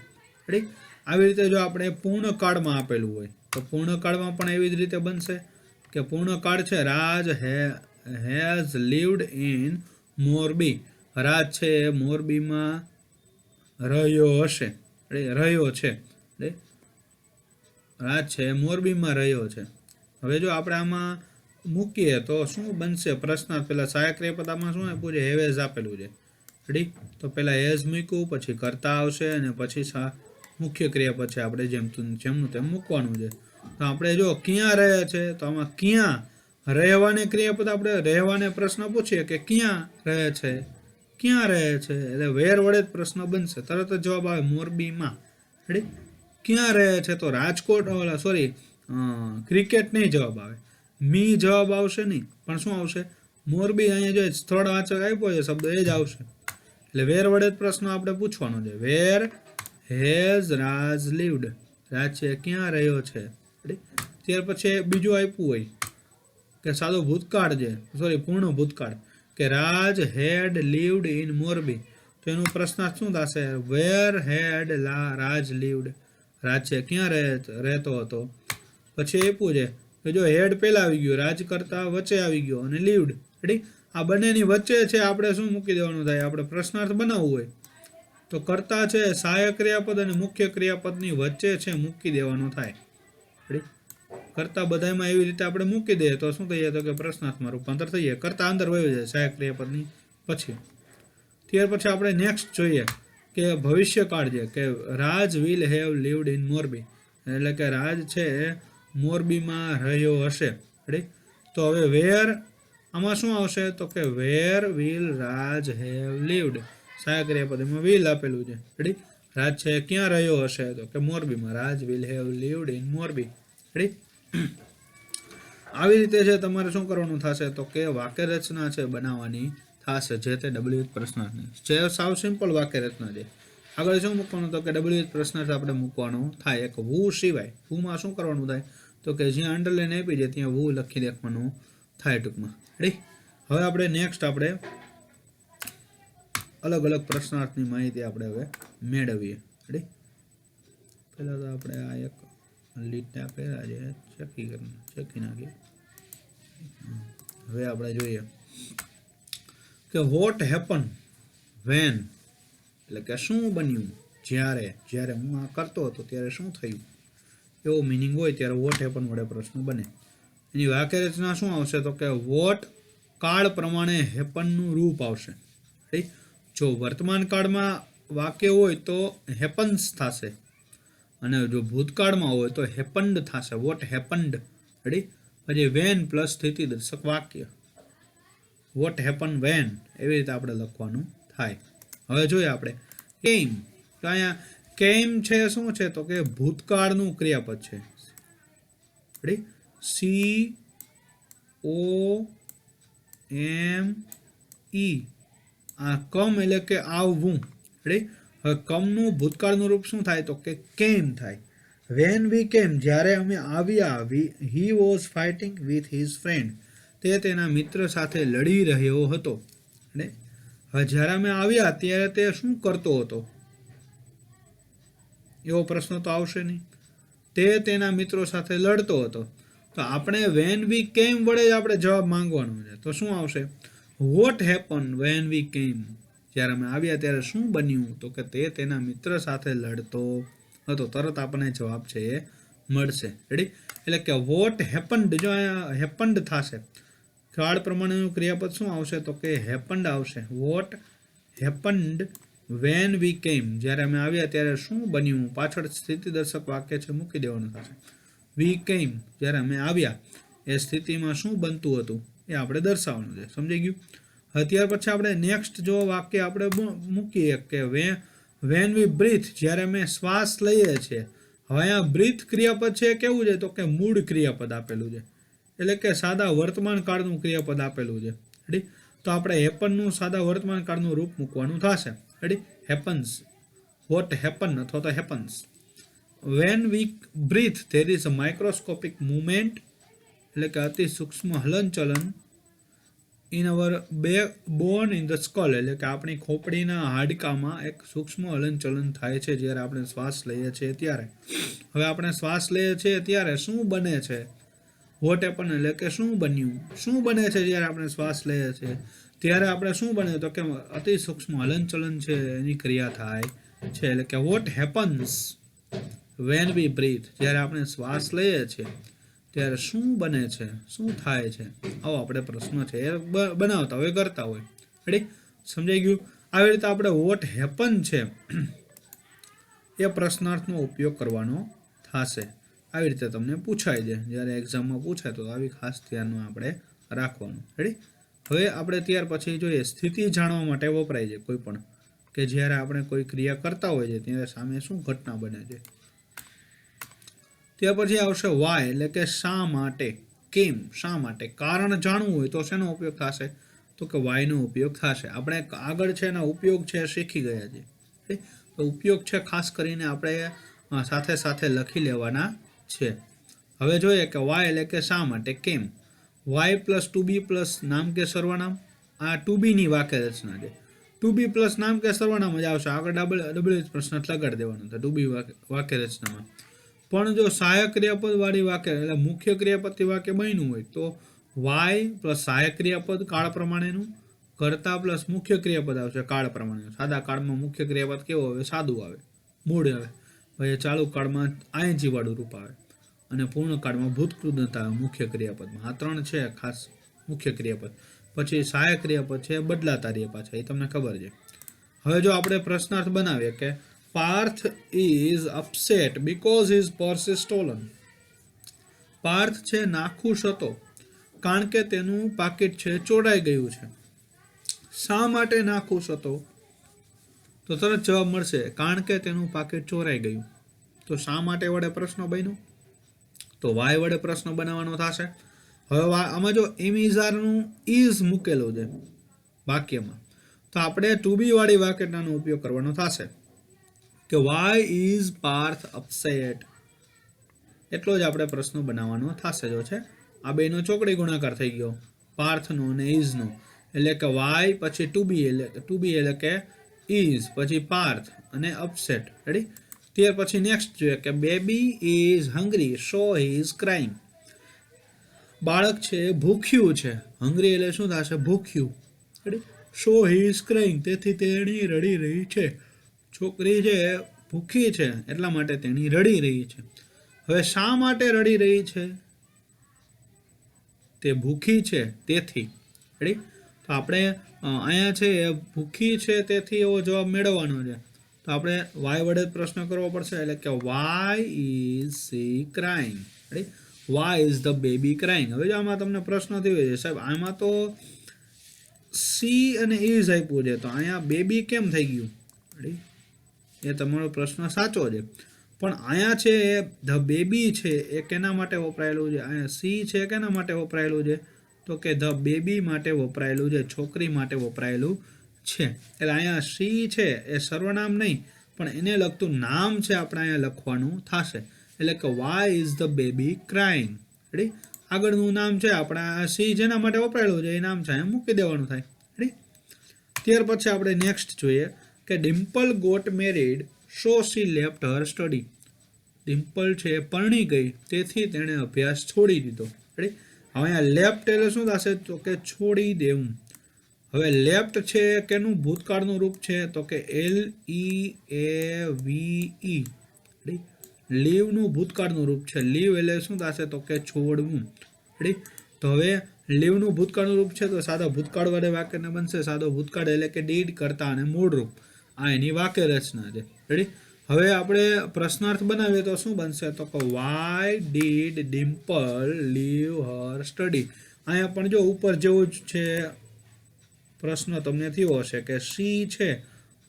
રેડી, આવી રીતે જો આપણે પૂર્ણકાળમાં આપેલું હોય તો પૂર્ણકાળમાં પણ એવી જ રીતે બનશે કે પૂર્ણકાળ છે રાજ હેઝ લીવડ ઇન મોરબી, રાજ છે મોરબીમાં રહ્યો હશે, રહ્યો છે. રાજ છે મોરબીમાં રહ્યો છે. હવે જો આપણે આમાં મૂકીએ તો શું બનશે પ્રશ્નાર્થ. પહેલા સહાયક ક્રિયાપદ આમાં શું આપ્યું છે, હેવેઝ આપેલું છે. રેડી, તો પહેલા હેઝ મૂક્યું, પછી કરતા આવશે, અને પછી મુખ્ય ક્રિયાપદ છે આપણે જેમનું તેમ મૂકવાનું છે. તો આપણે જો ક્યાં રહે છે, તો આમાં ક્યાં રહેવાને ક્રિયાપદ, આપણે રહેવાને પ્રશ્ન પૂછીએ કે ક્યાં રહે છે, ક્યાં રહે છે, એટલે વેર વડે જ પ્રશ્ન બનશે, તરત જ જવાબ આવે મોરબીમાં. રેડી, ક્યાં રહે છે તો રાજકોટ, સોરી ક્રિકેટ નહીં જવાબ આવે, મી જવાબ આવશે નહીં, પણ શું આવશે મોરબી. અહીંયા જો સ્થળ વાચક આપ્યો છે શબ્દ એ જ આવશે. એટલે વેર વડે જ પ્રશ્ન આપણે પૂછવાનો છે. વેર હેઝ રાજ લીવડ, રાજ છે ક્યાં રહ્યો છે. ત્યાર પછી બીજું આપ્યું હોય કે સાદો ભૂતકાળ છે, સોરી પૂર્ણ ભૂતકાળ, કે રાજ હેડ લીવડ ઇન મોરબી, તો એનું પ્રશ્નાર્થ શું થશે, વેર હેડ રાજ લીવડ, રાજ છે ક્યાં રહેતો હતો. પછી આપ્યું છે કે જો હેડ પહેલા આવી ગયો, રાજ કરતા વચ્ચે આવી ગયો, અને લીવડ. રેડી, આ બંનેની વચ્ચે છે આપણે શું મૂકી દેવાનું થાય, આપણે પ્રશ્નાર્થ બનાવવું હોય તો કરતા છે સહાયક ક્રિયાપદ અને મુખ્ય ક્રિયાપદની વચ્ચે છે મૂકી દેવાનું થાય. રેડી, કરતા બધામાં એવી રીતે આપણે મૂકી દઈએ તો શું થઈ જાય, તો કે પ્રશ્નાર્થમાં રૂપાંતર થઈ જાય. કરતા અંદર વયો જાય સહાયક ક્રિયાપદની પછી. ત્યાર પછી આપણે નેક્સ્ટ જોઈએ કે ભવિષ્યકાળ છે કે Raj will have lived in Morbi, એટલે કે રાજ છે મોરબીમાં રહ્યો હશે. રેડી, તો હવે વેર આમાં શું આવશે, તો કે વેર વિલ રાજ હેવ લીવડ, સહાયક ક્રિયાપદ એમાં વિલ આપેલું છે. રેડી, રાજ છે ક્યાં રહ્યો હશે, તો કે મોરબીમાં, Raj will have lived in Morbi. Ready, આવી રીતે છે તમારે શું કરવાનું થશે, તો કે વાક્ય રચના છે બનાવવાની થશે જે તે ડબલ્યુએચ પ્રશ્નાર્થની. જે સાવ સિમ્પલ વાક્ય રચના છે. આગળ શું મૂકવાનું, તો કે ડબલ્યુએચ પ્રશ્નાર્થ આપણે મૂકવાનું થાય. એક વુ સિવાય,વુમાં શું કરવાનું થાય, તો કે જ્યાં અંડરલાઈન આપી છે ત્યાં વુ લખી દેખવાનું થાય ટૂંકમાં. રેડી, હવે આપણે નેક્સ્ટ આપણે અલગ અલગ પ્રશ્નાર્થની માહિતી આપણે હવે મેળવીએ. રેડી, પહેલાં તો આપણે આ એક લીટા પહેલા છે ચેકી નાખીએ. હવે આપણે જોઈએ કે વોટ હેપન વેન, એટલે કે શું બન્યું જ્યારે હું આ કરતો હતો ત્યારે શું થયું, એવો મિનિંગ હોય ત્યારે વોટ હેપન વડે પ્રશ્ન બને. એની વાક્ય રચના શું આવશે, તો કે વોટ કાળ પ્રમાણે હેપનનું રૂપ આવશે. રાઈટ, જો વર્તમાન કાળમાં વાક્ય હોય તો હેપન્સ થશે, અને જો ભૂતકાળમાં હોય તો હેપન્ડ થશે, વોટ હેપન્ડ. રેડી, પછી વેન પ્લસ સ્થિતિ દર્શક વાક્ય, વોટ હેપન વેન, એવી રીતે આપણે લખવાનું થાય. હવે જોઈએ આપણે કેમ, તો અહીંયા કેમ છે શું છે, તો કે ભૂતકાળનું ક્રિયાપદ છે. રેડી, COME, આ કમ એટલે કે આવવું. રેડી, હવે કમનું ભૂતકાળનું રૂપ શું થાય તો કે કેમ થાય. વેન વી કેમ, જ્યારે અમે આવ્યા, he was fighting with his friend, તે તેના મિત્ર સાથે લડી રહ્યો હતો. અને હવે જ્યારે અમે આવ્યા ત્યારે તે શું કરતો હતો, એવો પ્રશ્ન તો આવશે નહીં. તે તેના મિત્રો સાથે લડતો હતો. તો આપણે વેન વી કેમ વડે જ આપણે જવાબ માંગવાનો છે. તો શું આવશે? વોટ હેપન વેન વી કેમ, જ્યારે અમે આવ્યા ત્યારે શું બન્યું, તો કે તે તેના મિત્ર સાથે લડતો હતો. તરત આપણને જવાબ છે એ મળશે. રેડી? એટલે કે વોટ હેપન્ડ, જો અહીંયા હેપન્ડ થશે, કાળ પ્રમાણેનું ક્રિયાપદ શું આવશે તો કે હેપન્ડ આવશે. વોટ હેપન્ડ વેન વી કેમ, જ્યારે અમે આવ્યા ત્યારે શું બન્યું, પાછળ સ્થિતિદર્શક વાક્ય છે મૂકી દેવાનું થશે. વી કેમ, જ્યારે અમે આવ્યા એ સ્થિતિમાં શું બનતું હતું એ આપણે દર્શાવવાનું છે. સમજાઈ ગયું? ત્યાર પછી આપણે નેક્સ્ટ જો વાક્ય આપણે મૂકીએ કે વેન વી બ્રીથ, જ્યારે અમે શ્વાસ લઈએ છીએ. હવે અહીંયા બ્રીથ ક્રિયાપદ છે કેવું છે તો કે મૂળ ક્રિયાપદ આપેલું છે, એટલે કે સાદા વર્તમાન કાળનું ક્રિયાપદ આપેલું છે. રેડી? તો આપણે હેપનનું સાદા વર્તમાન કાળનું રૂપ મૂકવાનું થશે. રેડી? હેપન્સ, વોટ હેપન અથવા તો happens. When we breathe there is a microscopic movement, એટલે કે અતિ સૂક્ષ્મ હલનચલન in our bone in the skull, એટલે કે આપણી ખોપડીના હાડકામાં એક સૂક્ષ્મ હલનચલન થાય છે જ્યારે આપણે શ્વાસ લઈએ છીએ ત્યારે. હવે આપણે શ્વાસ લઈએ છીએ ત્યારે શું બને છે, વોટ હેપન એટલે કે શું બન્યું, શું બને છે જ્યારે આપણે શ્વાસ લઈએ છીએ ત્યારે આપણે શું બને તો કે અતિ સૂક્ષ્મ હલનચલન છે એની ક્રિયા થાય છે. એટલે કે what happens when we breathe, જ્યારે આપણે શ્વાસ લઈએ છીએ ત્યારે શું બને છે, શું થાય છે, આવો આપણે પ્રશ્ન છે એ બનાવતા હોય, કરતા હોય. રેડી? સમજાઈ ગયું? આવી રીતે આપણે વોટ હેપન છે એ પ્રશ્નાર્થનો ઉપયોગ કરવાનો થશે. આવી રીતે તમને પૂછાય છે, જ્યારે એક્ઝામમાં પૂછાય તો આવી ખાસ ધ્યાનમાં આપણે રાખવાનું. રેડી? હવે આપણે ત્યાર પછી જોઈએ સ્થિતિ જાણવા માટે વપરાય છે કોઈ પણ, કે જ્યારે આપણે કોઈ ક્રિયા કરતા હોય છે ત્યારે સામે શું ઘટના બને છે. ત્યાર પછી આવશે વાય, એટલે કે શા માટે, કેમ, શા માટે. કારણ જાણવું હોય તો શેનો ઉપયોગ થશે તો કે વાયનો ઉપયોગ થશે. આપણે આગળ છે એના ઉપયોગ છે શીખી ગયા છે. તો ઉપયોગ છે ખાસ કરીને આપણે સાથે સાથે લખી લેવાના છે. હવે જોઈએ કે વાય એટલે કે શા માટે, કેમ. વાય પ્લસ ટુ બી પ્લસ નામ કે સર્વનામ, આ ટુ બીની વાક્ય રચના છે. ટુ બી પ્લસ નામ કે સર્વનામ જ આવશે, આગળ ડબલ પ્રશ્ન લગાડી દેવાનો છે ટુ બી વાક્ય રચનામાં. પણ જો સહાયક ક્રિયાપદ વાળી વાક્ય, એટલે મુખ્ય ક્રિયાપદથી વાક્ય બન્યું હોય તો વાય પ્લસ સહાયક ક્રિયાપદ કાળ પ્રમાણેનું, કર્તા પ્લસ મુખ્ય ક્રિયાપદ આવશે કાળ પ્રમાણેનું. સાદા કાળમાં મુખ્ય ક્રિયાપદ કેવો આવે, સાદું આવે, મૂળ આવે. પછી ચાલુ કાળમાં આઈએનજી વાળું રૂપ આવે, અને પૂર્ણ કાળમાં ભૂતકૃતતા આવે મુખ્ય ક્રિયાપદમાં. આ ત્રણ છે ખાસ મુખ્ય ક્રિયાપદ. પછી સહાયક ક્રિયાપદ છે બદલાતા રહે પાછા, એ તમને ખબર છે. હવે જો આપણે પ્રશ્નાર્થ બનાવીએ કે Parth is upset because his purse is stolen. Parth છે નાખુશ હતો કારણ કે તેનું પાકીટ છે ચોરાઈ ગયું છે. શા માટે નાખુશ હતો તો તરત જવાબ મળશે કારણ કે તેનું પાકીટ ચોરાઈ ગયું. તો શા માટે વડે પ્રશ્ન બન્યો તો વાય વડે પ્રશ્ન બનાવવાનો થશે. હવે આમાં જો એમિઝારનું ઇઝ મૂકેલું છે વાક્યમાં, તો આપણે ટુ બી વાળી વાક્યતાનો ઉપયોગ કરવાનો થશે કે વાય ઇઝ પાર્થ અપસેટ. એટલો જ આપણે પ્રશ્ન બનાવવાનો થશે. જો છે આ બેનો ચોકડી ગુણાકાર થઈ ગયો, પાર્થનો અને ઇઝનો, એટલે કે વાય પછી ટુ બી એટલે કે ઇઝ પછી પાર્થ અને અપસેટ. રેડી? ત્યાર પછી નેક્સ્ટ જોઈએ કે baby is hungry so he is crying. બાળક છે ભૂખ્યું છે, હંગ્રી એટલે શું થશે, ભૂખ્યું. Ready? So he is crying, તેથી તેણી રડી રહી છે. છોકરી છે ભૂખી છે એટલા માટે તેણી રડી રહી છે. હવે શા માટે રડી રહી છે, તે ભૂખી છે તેથી. રેડી? તો આપણે અહીંયા છે ભૂખી છે તેથી એવો જવાબ મેળવવાનો છે. તો આપણે વાય વડે પ્રશ્ન કરવો પડશે, એટલે કે why is she crying. Ready? Why is the baby crying. હવે જો આમાં તમને પ્રશ્ન થયો છે સાહેબ આમાં તો સી અને ઇઝ આપ્યું છે, તો અહીંયા બેબી કેમ થઈ ગયું. રેડી? એ તમારો પ્રશ્ન સાચો છે, પણ અહીંયા છે ધ બેબી છે એ કેના માટે વપરાયેલું છે, અહીંયા સી છે કેના માટે વપરાયેલું છે તો કે ધ બેબી માટે વપરાયેલું છે, છોકરી માટે વપરાયેલું છે. એટલે અહીંયા સી છે એ સર્વનામ નહીં પણ એને લગતું નામ છે આપણે અહીંયા લખવાનું થશે. એટલે કે why is the baby crying. Ready? આગળનું નામ છે આપણા સી જેના માટે વપરાયેલું છે એ નામ છે અહીંયા મૂકી દેવાનું થાય. રેડી? ત્યાર પછી આપણે નેક્સ્ટ જોઈએ કે ડિમ્પલ ગોટ મેરીડ સો સી લેફ્ટ હર સ્ટડી. ડિમ્પલ છે પરણી ગઈ તેથી તેણે અભ્યાસ છોડી દીધો. રેડી? હવે અહીંયા લેફ્ટ એટલે શું થશે તો કે છોડી દેવું. હવે લેફ્ટ છે કેનું ભૂતકાળનું રૂપ છે તો કે LEAVE. લીવનું ભૂતકાળનું રૂપ છે. લીવ એટલે શું થશે તો કે છોડવું. રેડી? તો હવે લીવનું ભૂતકાળનું રૂપ છે તો સાદો ભૂતકાળ વડે વાક્યને બનશે. સાદો ભૂતકાળ એટલે કે ડીડ કરતા અને મૂળ રૂપ આ એની વાક્ય રચના છે. રેડી? હવે આપણે પ્રશ્નાર્થ બનાવીએ તો શું બનશે તો કે why did Dimple leave her study. અહીંયા પણ જો ઉપર જેવું જ છે પ્રશ્ન તમને થયો હશે કે સી છે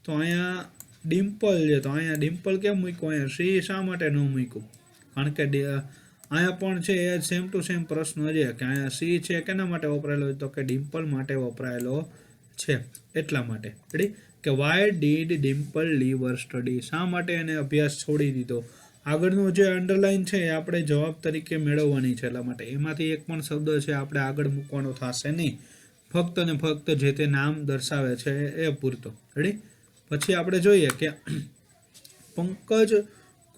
તો અહીંયા ડિમ્પલ છે તો અહીંયા ડિમ્પલ કેમ મૂક્યું, અહીંયા સી શા માટે ન મૂક્યું? કારણ કે અહીંયા પણ છે એ સેમ ટુ સેમ પ્રશ્ન છે કે અહીંયા સી છે કેના માટે વપરાયેલો તો કે ડિમ્પલ માટે વપરાયેલો છે એટલા માટે. રેડી? કે why did Dimple leave her study. શા માટે એને અભ્યાસ છોડી દીધો? આગળનું જે અંડરલાઇન છે એ આપણે જવાબ તરીકે મેળવવાની છે એટલા માટે એમાંથી એક પણ શબ્દ છે આપણે આગળ મૂકવાનો થશે નહીં. ફક્ત ને ફક્ત જે તે નામ દર્શાવે છે એ પૂરતો. રેડી? પછી આપણે જોઈએ કે Pankaj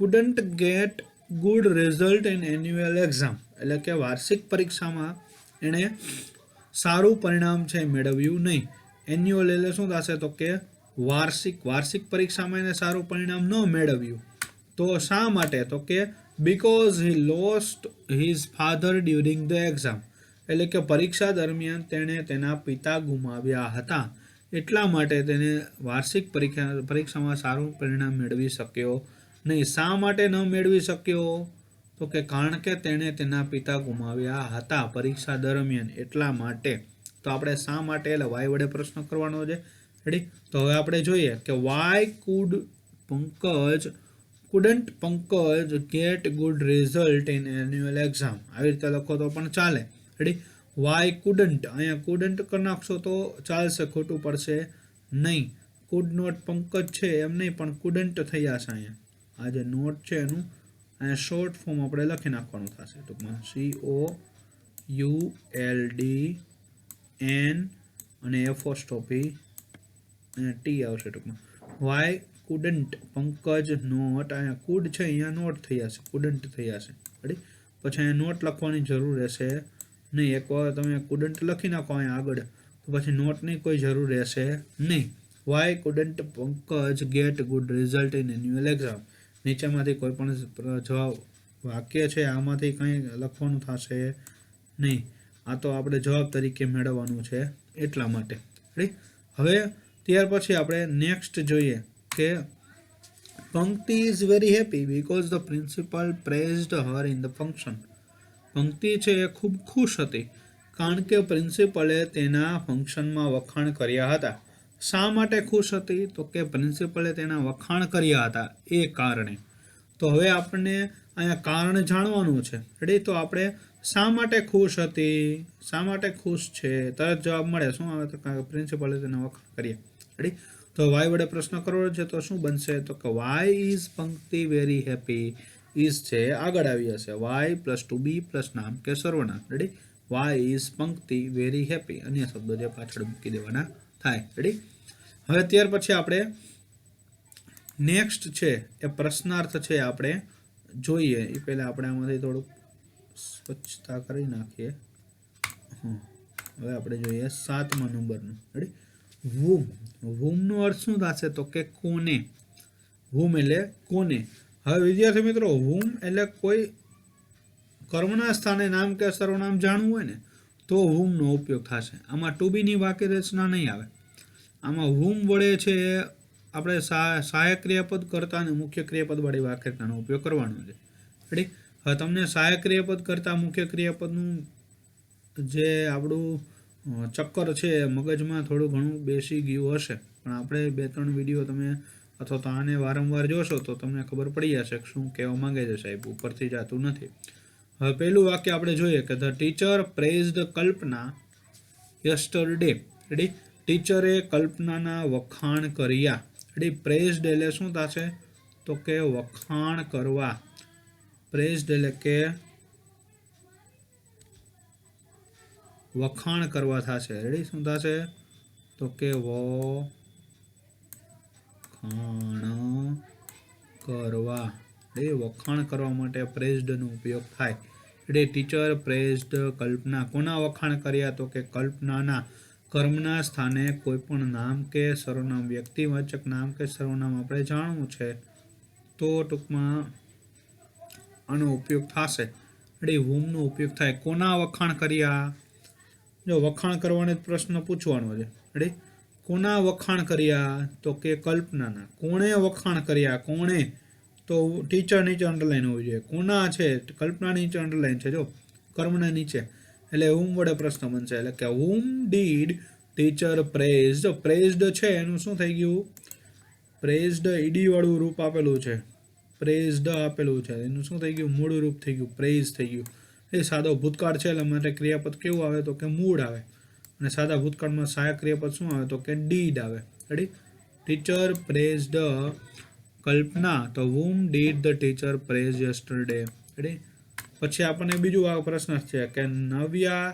couldn't gate good result in annual exam. એટલે કે વાર્ષિક પરીક્ષામાં એણે સારું પરિણામ છે મેળવ્યું નહીં. એન્યુઅલ એટલે શું થશે તો કે વાર્ષિક પરીક્ષામાં એને સારું પરિણામ ન મેળવ્યું. તો શા માટે તો કે because he lost his father during the exam. એટલે કે પરીક્ષા દરમિયાન તેણે તેના પિતા ગુમાવ્યા હતા એટલા માટે તેને વાર્ષિક પરીક્ષામાં સારું પરિણામ મેળવી શક્યો નહીં. શા માટે ન મેળવી શક્યો તો કે કારણ કે તેણે તેના પિતા ગુમાવ્યા હતા પરીક્ષા દરમિયાન એટલા માટે. તો આપણે શા માટે એટલે વાય વડે પ્રશ્ન કરવાનો છે. રેડી? તો હવે આપણે જોઈએ કે why couldn't Pankaj get good result in annual exam. આવી રીતે લખો તો પણ ચાલે. રેડી? વાય કુડન્ટ, અહીંયા કુડન્ટ કરી નાખશો તો ચાલશે, ખોટું પડશે નહીં. કુડ નોટ પંકજ છે એમ નહીં પણ કુડન્ટ થઈ જશે. અહીંયા આ જે નોટ છે એનું અહીંયા શોર્ટ ફોર્મ આપણે લખી નાખવાનું થશે ટૂંકમાં COULDN અને એફોસ્ટોપી ટી આવશે ટૂંકમાં. વાય કુડન્ટ પંકજ નોટ, અહીંયા કુડ છે અહીંયા નોટ થઈ જશે, કુડન્ટ થઈ જશે. રેડી? પછી અહીંયા નોટ લખવાની જરૂર રહેશે નહીં. એકવાર તમે કુડન્ટ લખી નાખો અહીંયા આગળ તો પછી નોટની કોઈ જરૂર રહેશે નહીં. Why couldn't Pankaj get good result in annual exam. નીચેમાંથી કોઈ પણ જવાબ વાક્ય છે આમાંથી કંઈ લખવાનું થશે નહીં. આ તો આપણે જવાબ તરીકે મેળવવાનું છે એટલા માટે. રાઈટ? હવે ત્યાર પછી આપણે નેક્સ્ટ જોઈએ કે Pankti is very happy because the principal praised her in the function. Pankti છે એ ખૂબ ખુશ હતી કારણ કે પ્રિન્સિપલે તેના ફંક્શનમાં વખાણ કર્યા હતા. શા માટે ખુશ હતી તો કે પ્રિન્સિપલે તેના વખાણ કર્યા હતા એ કારણે. તો હવે આપણને અહીંયા કારણ જાણવાનું છે. રેડી? તો આપણે શા માટે ખુશ હતી, શા માટે ખુશ છે, તરત જવાબ મળે. શું આવે તો પ્રિન્સિપલે તેના વખાણ કર્યા. રેડી? તો વાય વડે પ્રશ્ન કરવો છે તો શું બનશે તો કે વાય ઇઝ પંક્તિ વેરી હેપી. ઇઝ છે આગળ આવી જશે, વાય પ્લસ ટુ બી પ્લસ નામ કે સર્વનામ. રેડી? વાય ઇઝ પંક્તિ વેરી હેપી, અન્ય શબ્દો જે પાછળ મૂકી દેવાના થાય. રેડી? હવે ત્યાર પછી આપણે નેક્સ્ટ છે એ પ્રશ્નાર્થ છે આપણે જોઈએ. એ પહેલાં આપણે આમાંથી થોડુંક સ્વચ્છતા કરી નાખીએ. હવે આપણે જોઈએ 7મા નંબરનું. રેડી? વૂમ. વૂમનો અર્થ શું થશે તો કે કોને. વૂમ એટલે કોને. હવે વિદ્યાર્થી મિત્રો, વૂમ એટલે કોઈ કર્મના સ્થાને નામ કે સર્વનામ જાણવું હોય ને તો વૂમનો ઉપયોગ થશે. આમાં ટુ બીની વાક્ય રચના નહીં આવે. આમાં વૂમ વડે છે આપણે સહાયક ક્રિયાપદ કરતા અને મુખ્ય ક્રિયાપદ વાળી વાક્યતાનો ઉપયોગ કરવાનો છે. રેડી? હવે તમને સહાયક ક્રિયાપદ કરતા મુખ્ય ક્રિયાપદનું જે આપણું ચક્કર છે મગજમાં થોડું ઘણું બેસી ગયું હશે, પણ આપણે 2-3 વિડીયો તમે અથવા તો આને વારંવાર જોશો તો તમને ખબર પડી જશે કે શું કહેવા માંગે છે સાહેબ, ઉપરથી જતું નથી. હવે પહેલું વાક્ય આપણે જોઈએ કે the teacher praised Kalpana yesterday. Ready? ટીચરે કલ્પનાના વખાણ કર્યા. રેડી, પ્રેઝડ એટલે શું થશે? તો કે વખાણ કરવા. પ્રેઝડ એટલે કે વખાણ કરવા થશે. રેડી, શું થશે? તો કે વખાણ કરવા. એ વખાણ કરવા માટે પ્રેઝડનો ઉપયોગ થાય. એટલે ટીચર પ્રેઝડ કલ્પના. કોના વખાણ કર્યા? તો કે કલ્પનાના. કર્મના સ્થાને કોઈ પણ નામ કે સર્વનામ, વ્યક્તિવાચક નામ કે સર્વનામ આપણે જાણવું છે તો ટૂંકમાં આનો ઉપયોગ થશે. એટલે whomનો ઉપયોગ થાય. કોના વખાણ કર્યા? જો વખાણ કરવાનો જ પ્રશ્ન પૂછવાનો છે. રેડી, કોના વખાણ કર્યા? તો કે કલ્પનાના. કોણે વખાણ કર્યા? કોણે? તો ટીચર નીચે અંડરલાઈન હોવી જોઈએ. કોના છે? કલ્પના નીચે અંડરલાઈન છે. જો કર્મના નીચે, એટલે whom વડે પ્રશ્ન બનશે. એટલે કે whom did teacher praised. પ્રેઝડ છે એનું શું થઈ ગયું? પ્રેઝડ ઈડી વાળું રૂપ આપેલું છે. પ્રેઝડ આપેલું છે એનું શું થઈ ગયું? મૂળ રૂપ થઈ ગયું, પ્રેઝ થઈ ગયું. એ સાદો ભૂતકાળ છે એટલે માટે ક્રિયાપદ કેવું આવે? તો કે મૂળ આવે. અને સાદા ભૂતકાળમાં સહાયક ક્રિયાપદ શું આવે? તો કે ડીડ આવે. Ready, teacher praised Kalpana. તો whom did the teacher praise yesterday. Ready, પછી આપણને બીજું આ પ્રશ્ન છે કે Navya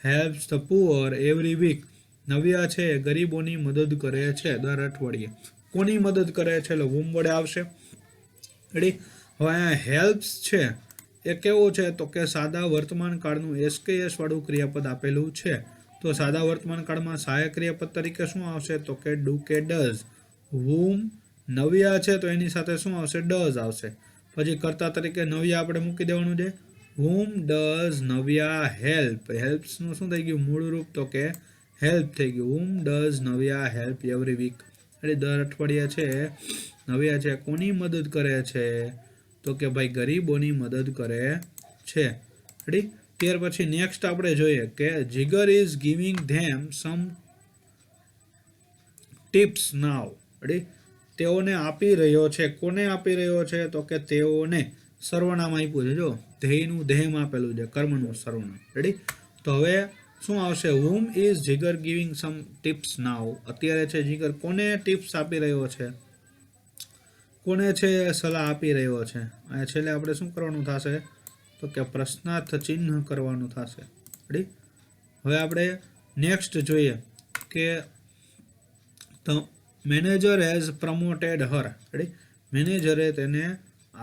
helps the poor every week. Navya છે ગરીબોની મદદ કરે છે દર અઠવાડિયે. કોની મદદ કરે છે? એટલે whom વડે આવશે. રેડી, હવે અહીંયા હેલ્પ્સ છે એ કેવું છે? તો કે સાદા વર્તમાન કાળનું એસકેએસ વાળું ક્રિયાપદ આપેલું છે. તો સાદા વર્તમાન કાળમાં સહાયક ક્રિયાપદ તરીકે શું આવશે? તો કે ડુ કે ડઝ. whom નવ્યા છે તો એની સાથે શું આવશે? ડઝ આવશે. પછી કર્તા તરીકે નવ્યા આપણે મૂકી દેવાનું છે. whom does Navya help. હેલ્પ્સનું શું થઈ ગયું? મૂળ રૂપ તો કે હેલ્પ થઈ ગયું. whom does Navya help every week. એટલે દર અઠવાડિયે છે નવ્યા છે કોની મદદ કરે છે? તો કે ભાઈ ગરીબોની મદદ કરે છે. રેડી, ત્યાર પછી નેક્સ્ટ આપણે જોઈએ કે Jigar is giving them some tips now. Ready, તેઓને આપી રહ્યો છે. કોને આપી રહ્યો છે? તો કે તેઓને. સર્વનામ આપ્યું છે. જો ધ્યેયનું ધેમ આપેલું છે, કર્મનું સર્વનામ. રેડી, તો હવે શું આવશે? whom is Jigar giving some tips now. અત્યારે છે જીગર કોને ટિપ્સ આપી રહ્યો છે? કોને છે સલાહ આપી રહ્યો છે? આ છેલ્લે આપણે શું કરવાનું થશે? તો કે પ્રશ્નાર્થ ચિહ્ન કરવાનું થશે. રેડી, હવે આપણે નેક્સ્ટ જોઈએ કે the manager has promoted Har. Ready, મેનેજરે તેને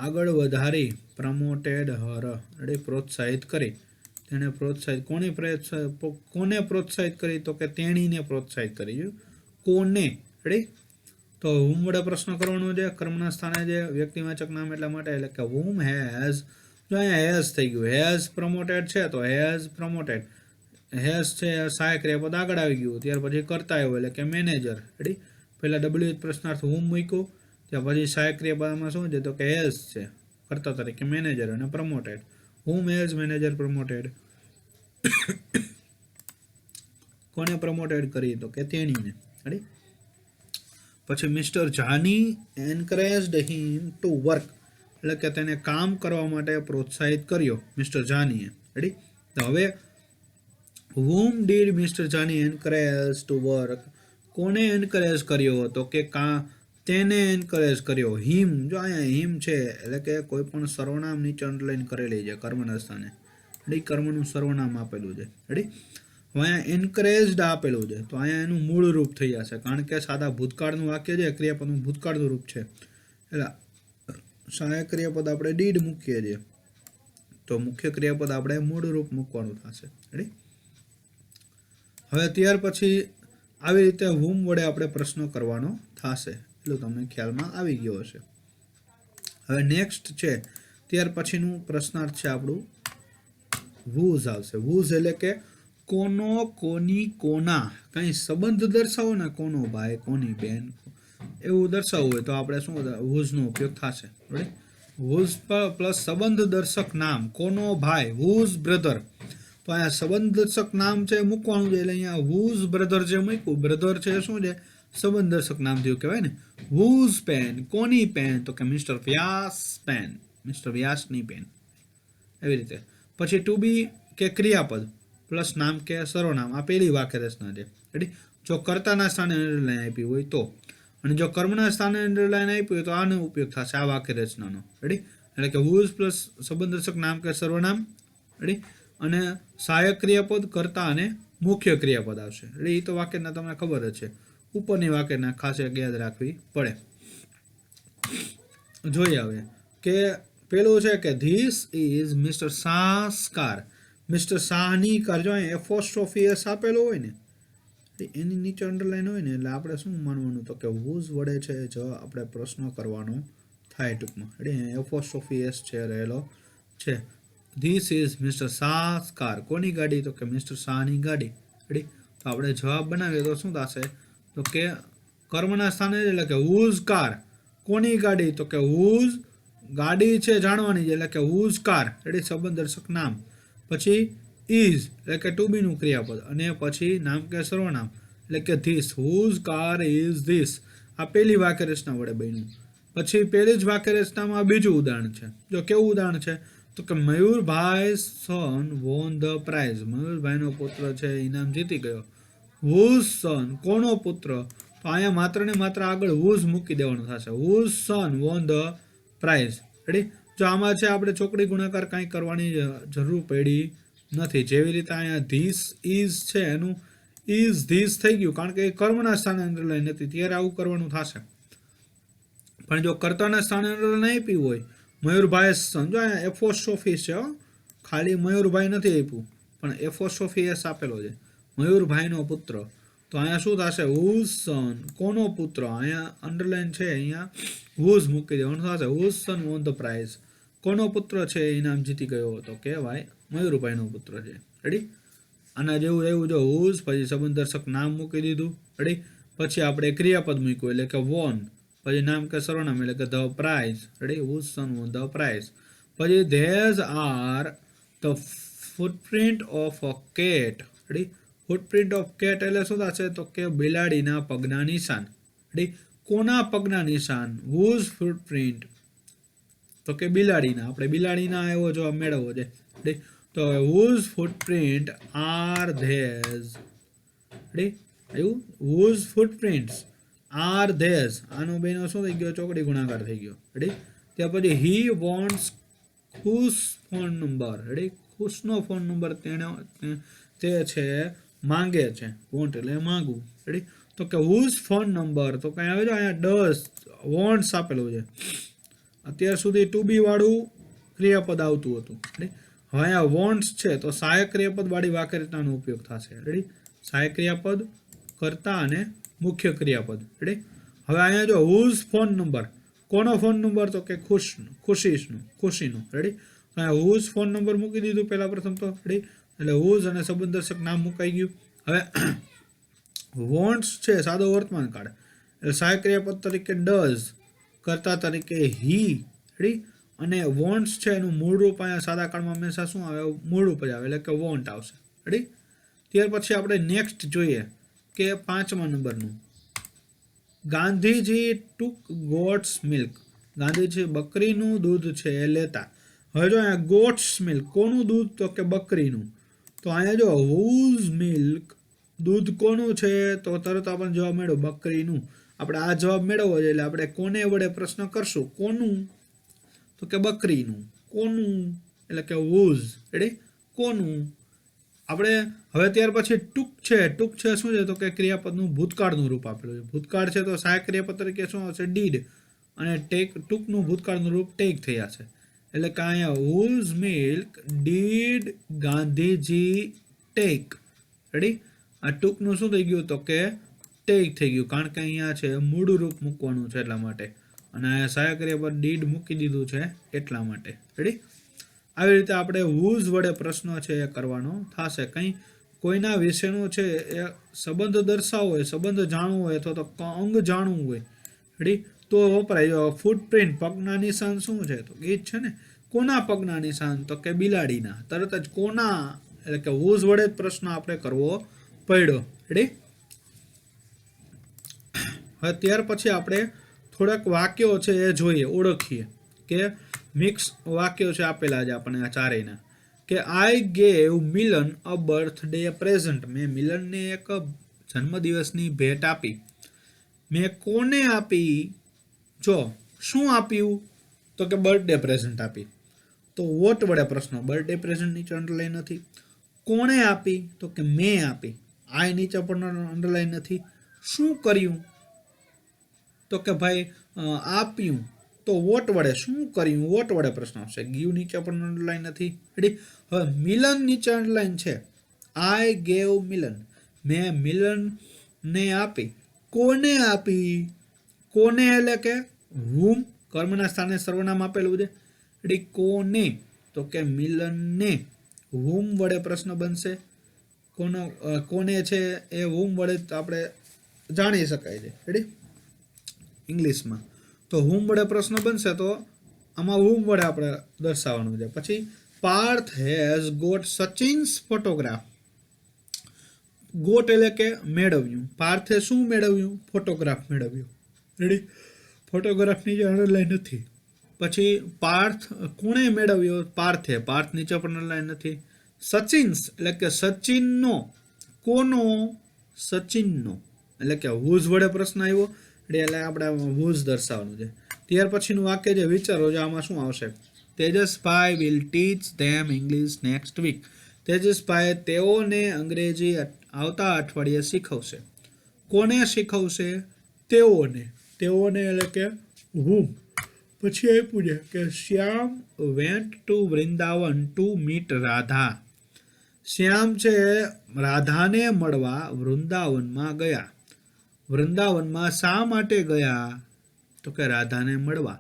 આગળ વધારી. પ્રમોટેડ હર. રેડી, પ્રોત્સાહિત કરી. તેને પ્રોત્સાહિત. કોને પ્રોત્સાહિત કરી? તો કે તેણીને પ્રોત્સાહિત કરી. કોને? રેડી, તો whom વડે પ્રશ્ન કરવાનો છે. કર્મના સ્થાને છે વ્યક્તિવાચક નામ એટલા માટે. એટલે કે whom હેઝ. જો અહીંયા હેઝ થઈ ગયું. હેઝ પ્રમોટેડ છે તો હેઝ પ્રમોટેડ. હેઝ છે સહાયક ક્રિયાપદ આગળ આવી ગયું. ત્યાર પછી કરતા આવ્યો એટલે કે મેનેજર. રેડી, પહેલા ડબલ્યુ પ્રશ્નાર્થ whom મૂક્યું, ત્યાર પછી સહાયક ક્રિયાપદમાં શું છે? તો કે હેઝ છે કરતા તરીકે મેનેજર અને promoted. whom has manager promoted. કોને પ્રમોટેડ કરી? તો કે તેણીને. રેડી, પછી mister Jani encouraged him to work. એટલે કે તેને કામ કરવા માટે પ્રોત્સાહિત કર્યો મિસ્ટર જાનીએ. રેડી, તો હવે whom did mister Jani encourage to work. કોને એન્કરેજ કર્યો? તો કે તેને એન્કરેજ કર્યો. હિમ. જો અહીંયા હિમ છે એટલે કે કોઈ પણ સર્વનામ નીચે અંડરલાઈન કરેલી છે કર્મના સ્થાને. રેડી, કર્મનું સર્વનામ આપેલું છે. રેડી, અહીંયા એન્કરેજ્ડ આપેલું છે તો અહીંયા એનું મૂળ રૂપ થઈ જશે. કારણ કે સાદા ભૂતકાળનું વાક્ય છે, ક્રિયાપદનું ભૂતકાળનું રૂપ છે. એટલે સહાયક ક્રિયાપદ આપણે ડીડ મૂકીએ છીએ તો મુખ્ય ક્રિયાપદ આપણે મૂળ રૂપ મૂકવાનું થશે. રેડી, હવે ત્યાર પછી આવી રીતે whom વડે આપણે પ્રશ્નો કરવાનો થશે. એટલું તમને ખ્યાલમાં આવી ગયો હશે. હવે નેક્સ્ટ છે ત્યાર પછીનું પ્રશ્નાર્થ છે આપણું whose આવશે. whose એટલે કે કોનો, કોની, કોના. કંઈ સંબંધ દર્શાવો ને, કોનો ભાઈ, કોની બેન, એવું દર્શાવવું હોય તો આપણે શું whose નો ઉપયોગ થશે. રાઈટ, whose પ્લસ સંબંધ દર્શક નામ. કોનો ભાઈ, whose બ્રધર. તો અહીંયા સંબંધ દર્શક નામ છે મૂકવાનું છે એટલે અહીંયા whose બ્રધર જે મૂક્યું, બ્રધર છે શું છે? સંબંધ દર્શક નામ થયું કહેવાય ને. whose પેન, કોની પેન? તો કે મિસ્ટર વ્યાસ પેન, મિસ્ટર વ્યાસની પેન. એવી રીતે પછી ટુ બી કે ક્રિયાપદ પ્લસ નામ કે સર્વનામ, આ પહેલી વાક્ય રચના છે. રેડી, જો કર્તાના સ્થાને અંડરલાઈન આપી હોય તો, અને જો કર્મના સ્થાને અંડરલાઈન આપી હોય તો આનો ઉપયોગ થશે આ વાક્ય રચનાનો. રેડી? એટલે કે હુઝ પ્લસ સંબંધદર્શક નામ કે સર્વનામ. રેડી? અને સહાયક ક્રિયાપદ, કર્તા અને મુખ્ય ક્રિયાપદ આવશે. રેડી? એ તો વાક્યના તમને ખબર જ છે. ઉપરની વાક્યના ખાસ એક યાદ રાખવી પડે. જોઈએ હવે કે પેલું છે કે this is mister Shah's car. Mister શાહની કાર. જો અહીંયા એફોસ્ટ્રોફી આપેલો હોય ને એની નીચે અંડરલાઈન હોય ને એટલે આપણે શું માનવાનું તો કે હુઝ વડે છે જો આપણે પ્રશ્ન કરવાનો થાય ટૂંકમાં. રેડી? એફોસ્ટ્રોફી છે રહેલો છે. This is mister Shah's car. કોની ગાડી? તો કે મિસ્ટર શાહની ગાડી. રેડી? તો આપણે જવાબ બનાવીએ તો શું થશે? તો કે કર્મના સ્થાને એટલે કે હુઝ કાર. કોની ગાડી? તો કે હુઝ ગાડી છે જાણવાની છે એટલે કે હુઝ કાર. રેડી? સંબંધદર્શક નામ. પછી ઇઝ એટલે કે ટુ બીનું ક્રિયાપદ અને પછી નામ કે સર્વનામ એટલે કે this. Whose car is this. આ પહેલી વાક્ય રચના વડે બન્યું. પછી પહેલી જ વાક્ય રચનામાં બીજું ઉદાહરણ છે. જો કેવું ઉદાહરણ છે? તો કે મયુરભાઈ સન વોન ધ પ્રાઇઝ. મયુરભાઈનો પુત્ર છે ઇનામ જીતી ગયો. હુઝ સન કોનો પુત્ર? તો અહીંયા માત્ર ને માત્ર આગળ હુઝ મૂકી દેવાનું થશે. Whose son won the prize. Ready? જો આમાં છે આપણે ચોકડી ગુણાકાર કાંઈ કરવાની જરૂર પડી નથી. જેવી રીતે અહીંયા ધીસ ઇઝ છે એનું ઇઝ ધીસ થઈ ગયું કારણ કે એ કર્મના સ્થાને અંડરલાઈન નથી ત્યારે આવું કરવાનું થશે. પણ જો કર્તાના સ્થાને અંડરલાઈન આપી હોય મયુરભાઈ સમજો અહીંયા એફોસ્ટ્રોફી છે, ખાલી મયુરભાઈ નથી આપ્યું પણ એફોસ્ટ્રોફી એસ આપેલો છે. મયુરભાઈનો પુત્ર. તો અહીંયા શું થશે? હુઝ સન કોનો પુત્ર? અહીંયા અંડરલાઈન છે અહીંયા હુઝ મૂકી દેવાનું થશે. Whose son won the prize. કોનો પુત્ર છે ઇનામ જીતી ગયો હતો? કહેવાય મયુરભાઈનો પુત્ર છે. રેડી? આના જેવું એવું જો હુઝ પછી સંબંધદર્શક નામ મૂકી દીધું. રેડી? પછી આપણે ક્રિયાપદ મૂક્યું એટલે કે વોન. પછી નામ કે સર્વનામ એટલે કે the prize. Ready? Whose son won the prize. પછી these are the footprint of a cat. Ready? Footprint of cat એટલે શું થશે? તો કે બિલાડીના પગના નિશાન. રેડી? કોના પગના નિશાન? Whose footprint? તો કે બિલાડીના. આપણે બિલાડીના એવો જવાબ મેળવવો છે. રેડી? તો whose footprint are these. Ready? એવું હુઝ ફૂટપ્રિન્ટ્સ આર ધેઝ. આનો બેનો શું થઈ ગયો? ચોકડી ગુણાકાર થઈ ગયો. રેડી? ત્યાર પછી he wants Khush phone number. Ready? ખુશનો ફોન નંબર તે છે માંગે છે. વોન્ટ એટલે માંગવું. રેડી? તો કે હુઝ ફોન નંબર. તો કઈ આવે છે અહીંયા ડઝ વોન્ટ્સ આપેલું છે. અત્યાર સુધી ટુ બી વાળું ક્રિયાપદ આવતું હતું. રેડી? હવે અહીંયા વોન્ટ્સ છે તો સહાયક ક્રિયાપદ વાળી વાક્ય રચનાનો ઉપયોગ થશે. રેડી? સહાયક ક્રિયાપદ, કર્તા અને મુખ્ય ક્રિયાપદ. રેડી? હવે અહીંયા જો હુઝ ફોન નંબર. કોનો ફોન નંબર? તો કે ખુશીનો. રેડી? અહીંયા હુઝ ફોન નંબર મૂકી દીધું પહેલા પ્રથમ તો. રેડી? એટલે હુઝ અને સંબંધદર્શક નામ મુકાઈ ગયું. હવે વોન્ટ્સ છે સાદો વર્તમાન કાળ એટલે સહાયક ક્રિયાપદ તરીકે ડઝ, કર્તા તરીકે હી. રેડી? અને વોન્ટ્સ છે એનું મૂળ રૂપ અહીંયા સાદા કાળમાં હંમેશા શું આવે? મૂળ રૂપ જ આવે એટલે કે વોન્ટ આવશે. રેડી? ત્યાર પછી આપણે નેક્સ્ટ જોઈએ કે 5મા નંબરનું ગાંધીજી ટુક ગોટ્સ મિલ્ક. ગાંધીજી બકરીનું દૂધ છે એ લેતા. હવે જો અહીંયા ગોટ્સ મિલ્ક કોનું દૂધ? તો કે બકરીનું. તો અહીંયા જો હુઝ મિલ્ક દૂધ કોનું છે? તો તરત આપણને જવાબ મેળવો બકરીનું. આપણે આ જવાબ મેળવવો છે એટલે આપણે કોને વડે પ્રશ્ન કરશું? કોનું? તો કે બકરીનું. કોનું? એટલે કે હુઝ. રેડી? કોનું? આપણે હવે ત્યાર પછી ટૂંક છે. ટૂંક છે શું છે? તો કે ક્રિયાપદનું ભૂતકાળનું રૂપ આપેલું છે. ભૂતકાળ છે તો સહાયક ક્રિયાપદ તરીકે શું આવશે? ડીડ. અને ટેક ટૂંકનું ભૂતકાળનું રૂપ ટેક થયા છે. એટલે કે અહીંયા whose milk did Gandhiji take. Ready? આ ટૂંકનું શું થઈ ગયું? તો કે ટેક થઈ ગયું કારણ કે અહીંયા છે મૂળ રૂપ મૂકવાનું છે એટલા માટે. અને સહાયક ક્રિયાપદ ડીડ મૂકી દીધું છે એટલા માટે. રેડી? આવી રીતે આપણે હુઝ વડે પ્રશ્ન છે એ કરવાનો થશે. કંઈ કોઈના વિશેનો છે એ સંબંધ દર્શાવવો હોય, સંબંધ જાણવો હોય અથવા તો અંગ જાણવું હોય. રેડી? તો વપરાય. ફૂટપ્રિન્ટ પગના નિશાન શું છે? તો એ જ છે ને. કોના પગના નિશાન? તો કે બિલાડીના. તરત જ કોના એટલે કે હુઝ વડે જ પ્રશ્ન આપણે કરવો પડ્યો. રેડી? હવે ત્યાર પછી આપણે થોડાક વાક્યો છે એ જોઈએ, ઓળખીએ કે મિક્સ વાક્યો છે આપેલા છે આપણને આ ચારેયના. કે I gave Milan a birthday present. મેં મિલનને એક જન્મદિવસની ભેટ આપી. મેં કોને આપી? જો શું આપ્યું? તો કે બર્થડે પ્રેઝન્ટ આપી. તો વોટ વડે પ્રશ્ન, બર્થડે પ્રેઝન્ટ નીચે અંડરલાઈન નથી. કોણે આપી? તો કે મેં આપી. આય નીચે પણ અંડરલાઈન નથી. શું કર્યું? તો કે ભાઈ આપ્યું. તો વોટ વડે શું કર્યું? વોટ વડે પ્રશ્ન આવશે. ગીવ નીચે પણ અંડરલાઈન નથી. રેડી? હવે મિલન નીચે અંડરલાઈન છે. આઈ ગેવ મિલન. મેં મિલનને આપી. કોને આપી? કોને એટલે કે હુમ, કર્મના સ્થાને સર્વનામ આપેલું છે. રેડી? કોને? તો કે મિલનને. હુમ વડે પ્રશ્ન બનશે. કોને છે એ હુમ વડે આપણે જાણી શકાય છે. રેડી? ઇંગ્લિશમાં તો હુમ વડે પ્રશ્ન બનશે તો આમાં હુમ વડે આપણે દર્શાવવાનું છે. પછી Parth has got Sachin's photograph. Got એટલે કે મેળવ્યું. પાર્થે શું મેળવ્યું? ફોટોગ્રાફ મેળવ્યું. રેડી? ફોટોગ્રાફની જે અંડરલાઈન નથી. પછી પાર્થ કોણે મેળવ્યો? પાર્થે. પાર્થ નીચે પણ અંડરલાઈન નથી. સચિન્સ એટલે કે સચિનનો. કોનો? સચિનનો. એટલે કે હુઝ વડે પ્રશ્ન આવ્યો એટલે આપણે હુઝ દર્શાવવાનું છે. ત્યાર પછીનું વાક્ય જે વિચારો છે આમાં શું આવશે? Tejasbhai will teach them English next week. Tejasbhai તેઓને અંગ્રેજી આવતા અઠવાડિયે શીખવશે. કોને શીખવશે? તેઓને. તેઓને એટલે કે હુમ. પછી આપ્યું છે કે Shyam went to Vrindavan to meet Radha. Shyam છે રાધાને મળવા વૃંદાવનમાં ગયા. વૃંદાવનમાં શા માટે ગયા? તો કે રાધાને મળવા.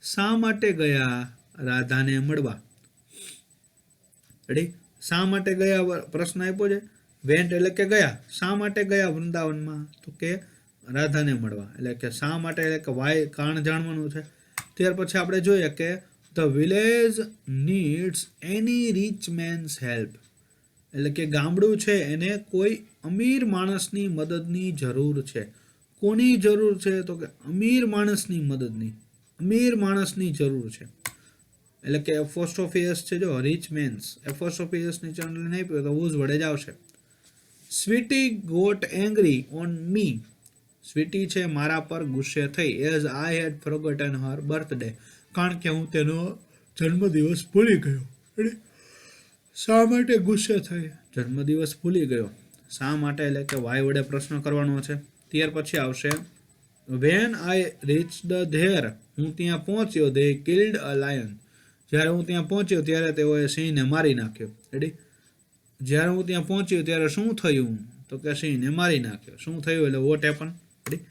શા માટે ગયા? રાધાને મળવા. રેડી? શા માટે ગયા પ્રશ્ન આપ્યો છે. વેન્ટ એટલે કે ગયા. શા માટે ગયા વૃંદાવનમાં? તો કે રાધાને મળવા. એટલે કે શા માટે એટલે કે વાય કારણ જાણવાનું છે. ત્યાર પછી આપણે જોઈએ કે the village needs any rich man's help. એટલે કે ગામડું છે એને કોઈ અમીર માણસની મદદની જરૂર છે. કોની જરૂર છે? તો કે અમીર માણસની મદદની. અમીર માણસની જરૂર છે. એટલે કે એફોસ્ટ્રોફીએસ છે. જો રીચ મેન્સ એફોસ્ટ્રોફીએસ ની ચેનલ નહીં આપ્યો તો હુઝ વડે જ આવશે. Sweety got angry on me. Sweety છે મારા પર ગુસ્સે થઈ. As I had forgotten her birthday. કારણ કે હું તેનો જન્મદિવસ ભૂલી ગયો. શા માટે ગુસ્સે થઈ? જન્મદિવસ ભૂલી ગયો. શા માટે એટલે કે વાય વડે પ્રશ્ન કરવાનો છે. ત્યાર પછી આવશે વેન આઈ રીચ્ડ ધેર. હું ત્યાં પહોંચ્યો. They killed a lion. જ્યારે હું ત્યાં પહોંચ્યો ત્યારે તેઓએ સિંહને મારી નાખ્યો. રેડી? જ્યારે હું ત્યાં પહોંચ્યો ત્યારે શું થયું? તો કે સિંહને મારી નાખ્યો. શું થયું એટલે વોટ હેપન. રેડી?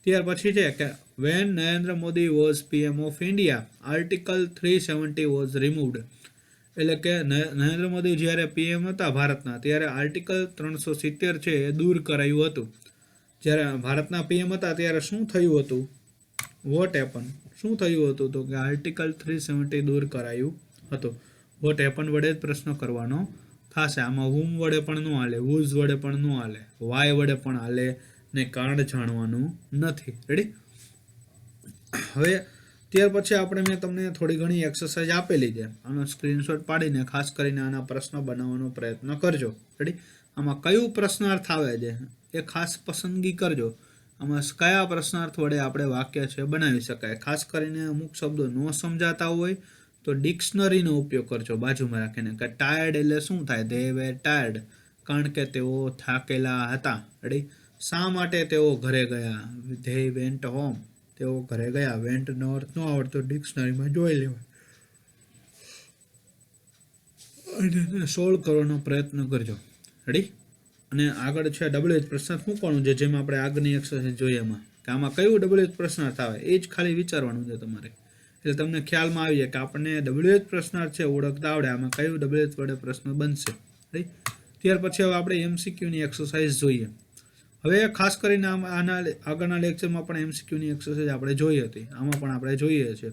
ત્યાર પછી છે કે when Narendra Modi was PM of India article 370 was removed. એટલે કે નરેન્દ્ર મોદી જ્યારે પીએમ હતા ભારતના ત્યારે આર્ટિકલ 370 છે એ દૂર કરાયું હતું. જ્યારે ભારતના પીએમ હતા ત્યારે શું થયું હતું? What happen. શું થયું હતું? તો કે આર્ટિકલ 370 દૂર કરાયું હતું. વોટ હેપન વડે જ પ્રશ્ન કરવાનો થશે. આમાં હુમ વડે પણ ન હાલે, હુઝ વડે પણ ન હાલે, વાય વડે પણ હાલે ને કારણ જાણવાનું નથી. રેડી? હવે ત્યાર પછી આપણે મેં તમને થોડી ઘણી એક્સરસાઇઝ આપેલી છે. આનો સ્ક્રીનશોટ પાડીને ખાસ કરીને આના પ્રશ્ન બનાવવાનો પ્રયત્ન કરજો. રેડી? આમાં કયું પ્રશ્નાર્થ આવે છે એ ખાસ પસંદગી કરજો. આમાં કયા પ્રશ્નાર્થ વડે આપણે વાક્ય છે બનાવી શકાય. ખાસ કરીને અમુક શબ્દો ન સમજાતા હોય તો ડિક્શનરીનો ઉપયોગ કરજો બાજુમાં રાખીને. કે ટાયર્ડ એટલે શું થાય? They were tired. કારણ કે તેઓ થાકેલા હતા. રેડી? શા માટે તેઓ ઘરે ગયા? They went home. તેઓ ઘરે ગયા. વેન્ટનો અર્થ ન આવડતો ડિક્શનરીમાં જોઈ લેવાય અને સોલ્વ કરવાનો પ્રયત્ન કરજો. રેડી? અને આગળ છે ડબલ્યુએચ પ્રશ્નાર્થ મૂકવાનું છે જેમાં આપણે આગળની એક્સરસાઇઝ જોઈએ એમાં કે આમાં કયું ડબલ્યુએચ પ્રશ્નાર્થ આવે એ જ ખાલી વિચારવાનું છે તમારે. એટલે તમને ખ્યાલમાં આવી જાય કે આપણને ડબલ્યુએચ પ્રશ્નાર્થ છે ઓળખતા આવડે. આમાં કયું ડબલ્યુએચ વડે પ્રશ્ન બનશે. રાઈટ? ત્યાર પછી હવે આપણે એમસીક્યુની એક્સરસાઇઝ જોઈએ. હવે ખાસ કરીને આના આગળના લેક્ચરમાં પણ એમસીક્યુની એક્સરસાઇઝ આપણે જોઈ હતી. આમાં પણ આપણે જોઈએ છીએ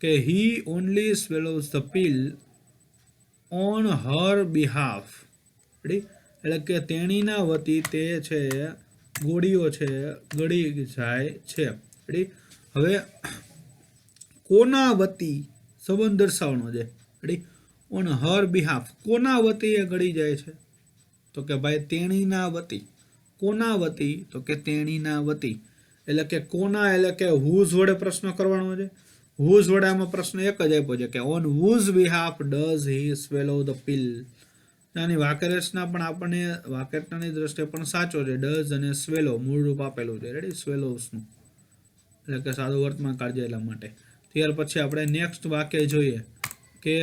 કે he only swallows the pill on her behalf. Right? એટલે કે તેણીના વતી તે છે ગોળીઓ છે ગળી જાય છે. રેડી? હવે કોના વતી સંબંધ દર્શાવવાનો છે. રેડી? On her behalf. કોના વતી એ ગળી જાય છે? તો કે ભાઈ તેણીના વતી. કોના વતી, તો કે તેણીના વતી. એટલે કે કોના એટલે કે હુઝ વડે પ્રશ્ન કરવાનો છે. હુઝ વડે આમાં પ્રશ્ન એક જ આપ્યો છે કે on whose behalf does he swallow the pill. આની વાક્યરચના પણ આપણને વાક્યરચનાની દ્રષ્ટિએ પણ સાચો છે. ડઝ અને સ્વેલો મૂળ રૂપ આપેલું છે. રેડી, સ્વેલોસનું એટલે કે સાદું વર્તમાન કાળ છે એટલા માટે. ત્યાર પછી આપણે નેક્સ્ટ વાક્ય જોઈએ કે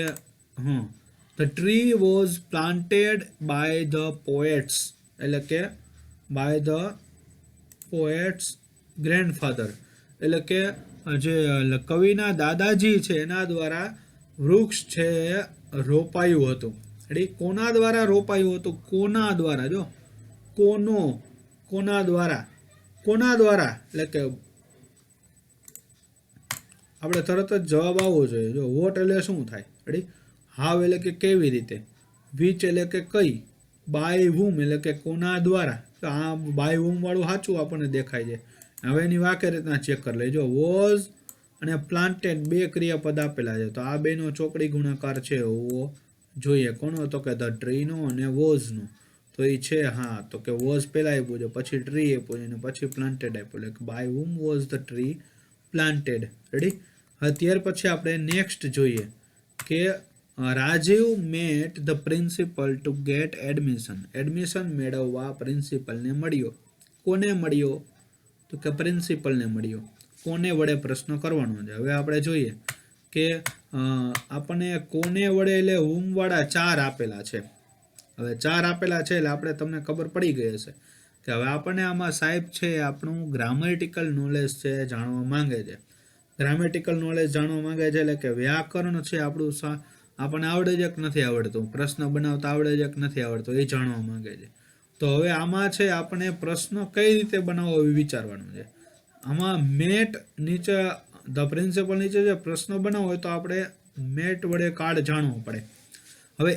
the tree was planted by the poets. એટલે કે બાય ધ પોએટ્સ ગ્રેન્ડફાધર. એટલે કે જે કવિના દાદાજી છે એના દ્વારા વૃક્ષ છે રોપાયું હતું. રેડી, કોના દ્વારા રોપાયું હતું? કોના દ્વારા. જો કોના દ્વારા એટલે કે આપણે તરત જ જવાબ આવવો જોઈએ. જો વોટ એટલે શું થાય? રેડી, હાવ એટલે કે કેવી રીતે, વિચ એટલે કે કઈ, બાય હુમ એટલે કે કોના દ્વારા. તો આ બાય હુમ વાળું સાચું આપણને દેખાય છે. હવે એની વાક્ય રીતના ચેક કરી લેજો. વોઝ અને પ્લાન્ટેડ બે ક્રિયાપદ આપેલા છે, તો આ બેનો ચોકડી ગુણાકાર છે હોવો જોઈએ. કોનો? તો કે ધ ટ્રીનો અને વોઝનો. તો એ છે હા, તો કે વોઝ પહેલા આપ્યું છે, પછી ટ્રી આપ્યું છે અને પછી પ્લાન્ટેડ આપ્યું. એટલે by whom was the tree planted. Ready, હવે ત્યાર પછી આપણે નેક્સ્ટ જોઈએ કે Rajiv met the principal to get admission. Admission મેળવવા પ્રિન્સિપલને મળ્યો. કોને મળ્યો? તો કે પ્રિન્સિપલને મળ્યો. કોને વડે પ્રશ્ન કરવાનો છે. હવે આપણે જોઈએ કે આપણને કોને વડે એટલે હુમવાળા 4 આપેલા છે. હવે 4 આપેલા છે એટલે આપણે તમને ખબર પડી ગઈ હશે કે હવે આપણને આમાં સાહેબ છે આપણું ગ્રામેટિકલ નોલેજ છે જાણવા માંગે છે. ગ્રામેટિકલ નોલેજ જાણવા માંગે છે એટલે કે વ્યાકરણ છે આપણું આપણને આવડે છે કે નથી આવડતું, પ્રશ્ન બનાવતા આવડે છે કે નથી આવડતો એ જાણવા માંગે છે. તો હવે આમાં છે આપણે પ્રશ્ન કઈ રીતે બનાવવો એ વિચારવાનું છે. આમાં મેટ નીચે ધ પ્રિન્સિપલ નીચે જે પ્રશ્ન બનાવવો હોય તો આપણે મેટ વડે કાર્ડ જાણવું પડે. હવે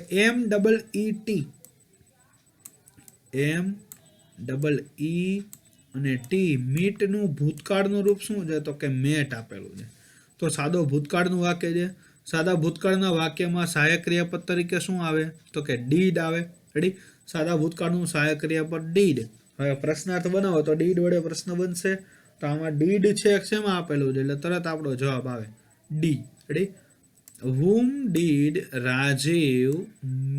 MEE અને ટી મીટનું ભૂતકાળનું રૂપ શું છે? તો કે મેટ આપેલું છે. તો સાદો ભૂતકાળનું વાક્ય છે. સાદા ભૂતકાળના વાક્યમાં સહાયક ક્રિયાપદ તરીકે શું આવે? તો કે ડીડ આવે. રેડી, સાદા ભૂતકાળનું સહાયક ક્રિયાપદ ડીડ. હવે પ્રશ્નાર્થ બનાવો તો ડીડ વડે પ્રશ્ન બનશે. તો આમાં ડીડ છે શેમાં આપેલું છે એટલે તરત આપણો જવાબ આવે D. Ready, whom did Rajiv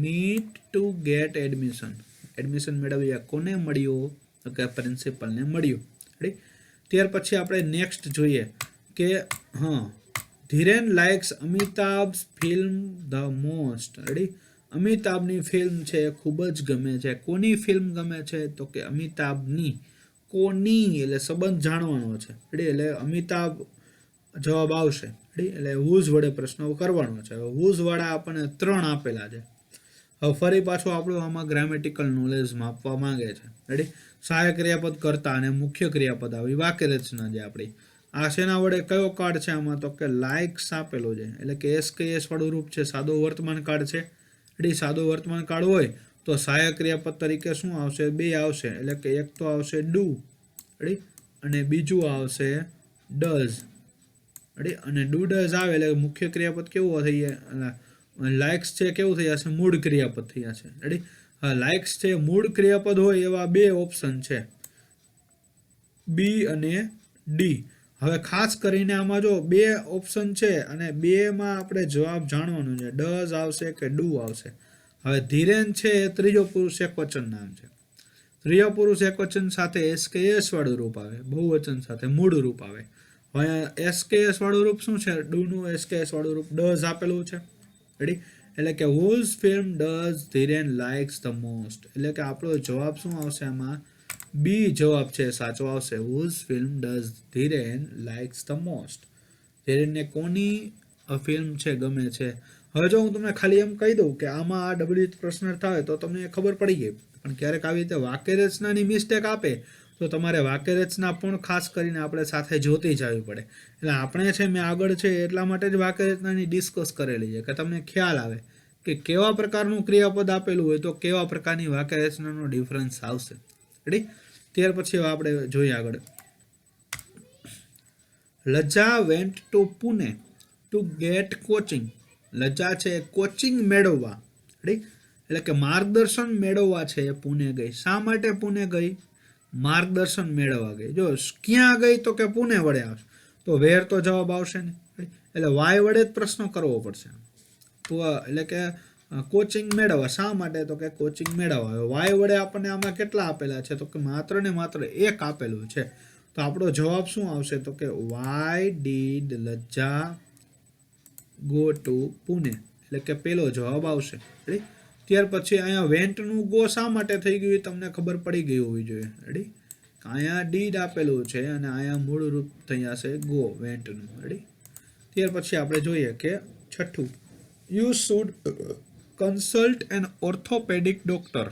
meet to get admission. Admission મેળવ્યા કોને મળ્યો? તો કે પ્રિન્સિપલને મળ્યું. રેડી, ત્યાર પછી આપણે નેક્સ્ટ જોઈએ કે Dhiren likes Amitabh film the most. Ready, અમિતાભની ફિલ્મ છે ખૂબ જ ગમે છે. કોની ફિલ્મ ગમે છે? તો કે અમિતાભની. કોની એટલે સંબંધ જાણવાનો છે. રેડી, એટલે અમિતાભ જવાબ આવશે. રેડી, એટલે હુઝ વડે પ્રશ્ન કરવાનો છે. હવે હુઝ વાળા આપણને 3 આપેલા છે. હવે ફરી પાછું આપણું આમાં ગ્રામેટિકલ નોલેજ માપવા માંગે છે. રેડી, સહાયક ક્રિયાપદ કરતા અને મુખ્ય ક્રિયાપદ આવી વાક્ય રચના છે આપણી. આ શેના વડે કયો કાર્ડ છે આમાં? તો કે લાઇક્સ આપેલો છે. એટલે કે SKS વાળું રૂપ છે, સાદો વર્તમાન કાળ છે. રેડી, સાદો વર્તમાન કાળ હોય તો સહાયક ક્રિયાપદ તરીકે શું આવશે? 2 આવશે. એટલે કે એક તો આવશે ડુ. રેડી, અને બીજું આવશે ડઝ. રેડી, અને ડુ ડઝ આવે એટલે મુખ્ય ક્રિયાપદ કેવું થઈ જાય? લાઇક્સ છે કેવું થઈ જશે? મૂળ ક્રિયાપદ થઈ જશે. રેડી, હા, લાઇક્સ છે મૂળ ક્રિયાપદ હોય એવા 2 ઓપ્શન છે, બી અને ડી. હવે ખાસ કરીને આમાં જો 2 ઓપ્શન છે અને 2માં આપણે જવાબ જાણવાનું છે. ડઝ આવશે કે ડુ આવશે. હવે ધીરેન છે એ ત્રીજો પુરુષ એકવચન નામ છે. ત્રીજો પુરુષ એકવચન સાથે SKS વાળું રૂપ આવે, બહુવચન સાથે મૂળ રૂપ આવે. હવે SKS વાળું રૂપ શું છે? ડુનું SKS વાળું રૂપ ડઝ આપેલું છે. રેડી, એટલે કે whose film does Dhiren likes the most. એટલે કે આપણો જવાબ શું આવશે આમાં? બી જવાબ છે સાચો આવશે. whose film does Dhiren likes the most. ધીરેનને કોની ફિલ્મ છે ગમે છે. હવે જો હું તમને ખાલી એમ કહી દઉં કે આમાં આ ડબલ પ્રશ્ન થાય તો તમને ખબર પડી ગઈ. પણ ક્યારેક આવી રીતે વાક્ય રચનાની મિસ્ટેક આપે તો તમારે વાક્ય રચના પણ ખાસ કરીને આપણે સાથે જોતી જવી પડે. એટલે આપણે છે મેં આગળ છે એટલા માટે જ વાક્ય રચનાની ડિસ્કસ કરેલી છે કે તમને ખ્યાલ આવે કે કેવા પ્રકારનું ક્રિયાપદ આપેલું હોય તો કેવા પ્રકારની વાક્ય રચનાનો ડિફરન્સ આવશે. રેડી, ત્યાર પછી આપણે જોઈએ આગળ. Laja went to Pune to get coaching. Laja છે કોચિંગ મેળવવા. રેડી, એટલે કે માર્ગદર્શન મેળવવા છે એ પુણે ગઈ. શા માટે પુણે ગઈ? માર્ગદર્શન મેળવવા ગઈ. જો ક્યાં ગઈ તો કે પુણે વડે આવશે, તો વેર તો જવાબ આવશે નહીં. એટલે વાય વડે જ પ્રશ્ન કરવો પડશે. તો એટલે કે કોચિંગ મેળવવા. શા માટે? તો કે કોચિંગ મેળવવા. વાય વડે આપણને આમાં કેટલા આપેલા છે? તો કે માત્ર ને માત્ર એક આપેલું છે. તો આપણો જવાબ શું આવશે? તો કે why did Lajja go to Pune, એટલે કે પેલો જવાબ આવશે. રેડી? ત્યાર પછી અહીંયા વેન્ટનું ગો શા માટે થઈ ગયું એ તમને ખબર પડી ગઈ હોવી જોઈએ. રેડી? અહીંયા ડીડ આપેલું છે અને અહીંયા મૂળ રૂપ થયા છે ગો, વેન્ટનું. રેડી? ત્યાર પછી આપણે જોઈએ કે છઠ્ઠું, you should consult an orthopaedic doctor.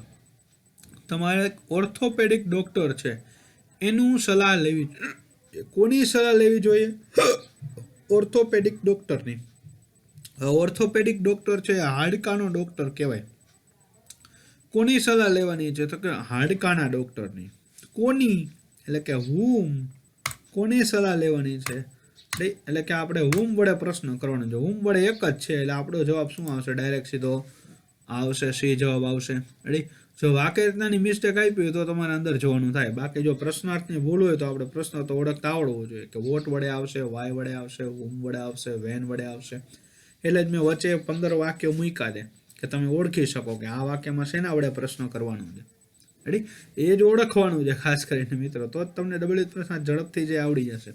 તમારે ઓર્થોપેડિક ડોક્ટર છે એનું સલાહ લેવી. કોની સલાહ લેવી જોઈએ? ઓર્થોપેડિક ડોક્ટરની. ઓર્થોપેડિક ડોક્ટર છે હાડકાનો ડોક્ટર કહેવાય. કોની સલાહ લેવાની છે? તો કે હાડકાના ડોક્ટરની. કોની? એટલે કે હુમ. કોની સલાહ લેવાની છે? એટલે કે આપણે હુમ વડે પ્રશ્ન કરવાનો છે. હુમ વડે એક જ છે એટલે આપણો જવાબ શું આવશે? ડાયરેક્ટ સીધો આવશે, સી જવાબ આવશે. રેડી? જો વાક્યરચનાની મિસ્ટેક આપી હોય તો તમારે અંદર જોવાનું થાય. બાકી જો પ્રશ્નાર્થની ભૂલ હોય તો આપણે પ્રશ્ન તો ઓળખતા આવડવો જોઈએ કે વોટ વડે આવશે, વાય વડે આવશે, હુમ વડે આવશે, વેન વડે આવશે. એટલે જ મેં વચ્ચે 15 વાક્યો મૂક્યા છે કે તમે ઓળખી શકો કે આ વાક્યમાં શેના વડે પ્રશ્ન કરવાનો છે. રેડી? એ જ ઓળખવાનું છે ખાસ કરીને મિત્રો, તો જ તમને ડબલ પ્રશ્ન ઝડપથી જે આવડી જશે.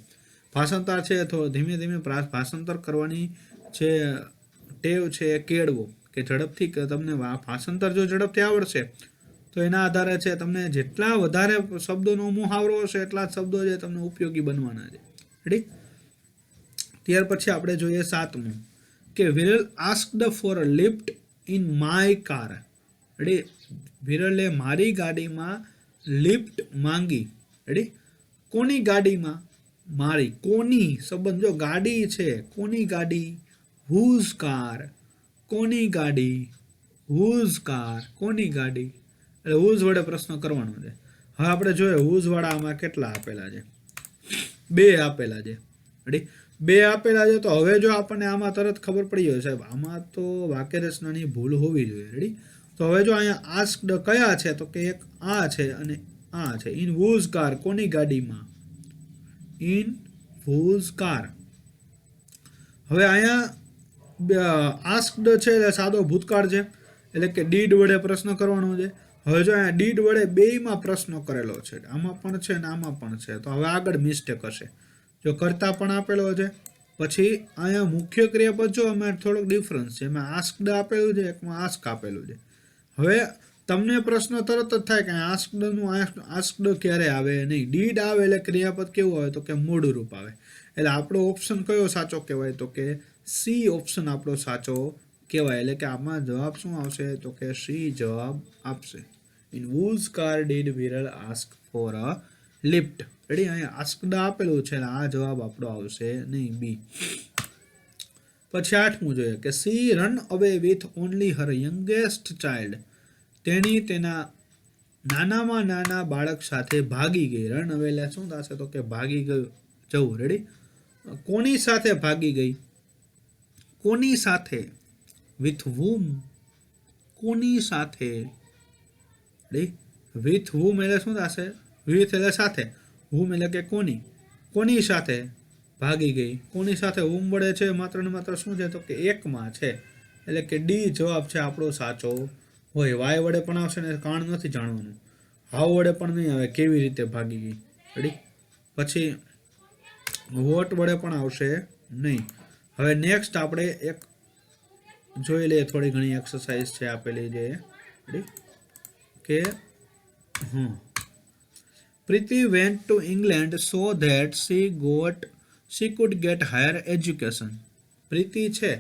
ભાષાંતર છે તો ધીમે ધીમે ભાષાંતર કરવાની જે ટેવ છે એ કેળવો, કે ઝડપથી તમને ભાષાંતર જો ઝડપથી આવડશે તો એના આધારે છે તમને જેટલા વધારે શબ્દોનો મુહાવરો હશે એટલા જ શબ્દો જે તમને ઉપયોગી બનવાના છે. રેડી? ત્યાર પછી આપણે જોઈએ 7મું કે Viral asked for a lift in my car. Ready? વિરલે મારી ગાડીમાં લિફ્ટ માંગી. રેડી? કોની ગાડીમાં? મારી. કોની સંબંધ, જો ગાડી છે, કોની ગાડી? Whose car. કોની ગાડી? Whose car. કોની ગાડી? એટલે હુઝ વડે પ્રશ્ન કરવાનો છે. હવે આપણે જોઈએ હુઝ વાળા આમાં કેટલા આપેલા છે? 2 આપેલા છે. રેડી? 2 આપેલા છે. તો હવે જો આપણને આમાં તરત ખબર પડી જાય સાહેબ આમાં તો વાક્ય રચનાની ભૂલ હોવી જોઈએ. રેડી? તો હવે જો અહીંયા આસ્ક્ડ કયા છે? તો કે એક આ છે અને આ છે. In whose car. કોની ગાડીમાં? In whose car. હવે અહીંયા આસ્ક્ડ છે એટલે સાદો ભૂતકાળ છે એટલે કે ડીડ વડે પ્રશ્ન કરવાનો છે. હવે જો અહીંયા ડીડ વડે બેયમાં પ્રશ્ન કરેલો છે, આમાં પણ છે ને આમાં પણ છે, તો હવે આગળ મિસ્ટેક હશે. જો કરતા પણ આપેલો છે, પછી અહીંયા મુખ્ય ક્રિયાપદ જો અમે થોડોક ડિફરન્સ છે, એમાં આસ્ક્ડ આપેલું છે, એકમાં આસ્ક આપેલું છે. હવે તમને પ્રશ્ન તરત જ થાય કે આસ્ક્ડ ક્યારે આવે નહીં. ડીડ આવે એટલે ક્રિયાપદ કેવું આવે? તો કે મૂળ રૂપ આવે. એટલે આપણો ઓપ્શન કયો સાચો કહેવાય? તો કે સી ઓપ્શન આપણો સાચો કહેવાય. એટલે કે આમાં જવાબ શું આવશે? તો કે સી જવાબ આપશે. In whose car did Viral ask for a lift. Ready? અહીંયા આસ્ક્ડ આપેલું છે એટલે આ જવાબ આપણો આવશે નહીં, બી. પછી 8મું જોઈએ કે સી રન અવે with only Har youngest child. તેણી તેના નાનામાં નાના બાળક સાથે ભાગી ગઈ. રન અવે એટલે શું થશે? તો કે ભાગી ગયું, જવું. રેડી? કોની સાથે ભાગી ગઈ? કોની સાથે? With whom. કોની સાથે? રેડી? વિથ whom એટલે શું થશે? વિથ એટલે સાથે, whom એટલે કે કોની. કોની સાથે ભાગી ગઈ? કોની સાથે whom વડે છે માત્ર ને માત્ર શું છે? તો કે એકમાં છે એટલે કે ડી જવાબ છે આપણો સાચો હોય. વાય વડે પણ આવશે ને કારણ નથી જાણવાનું. હાવ વડે પણ નહીં આવે, કેવી રીતે ભાગી ગઈ. રેડી? પછી વોટ વડે પણ આવશે નહીં. હવે નેક્સ્ટ આપણે એક જોઈ લઈએ, થોડી ઘણી એક્સરસાઇઝ છે આપેલી છે. રેડી? કે Preeti went to England so that she could get higher education. Preeti છે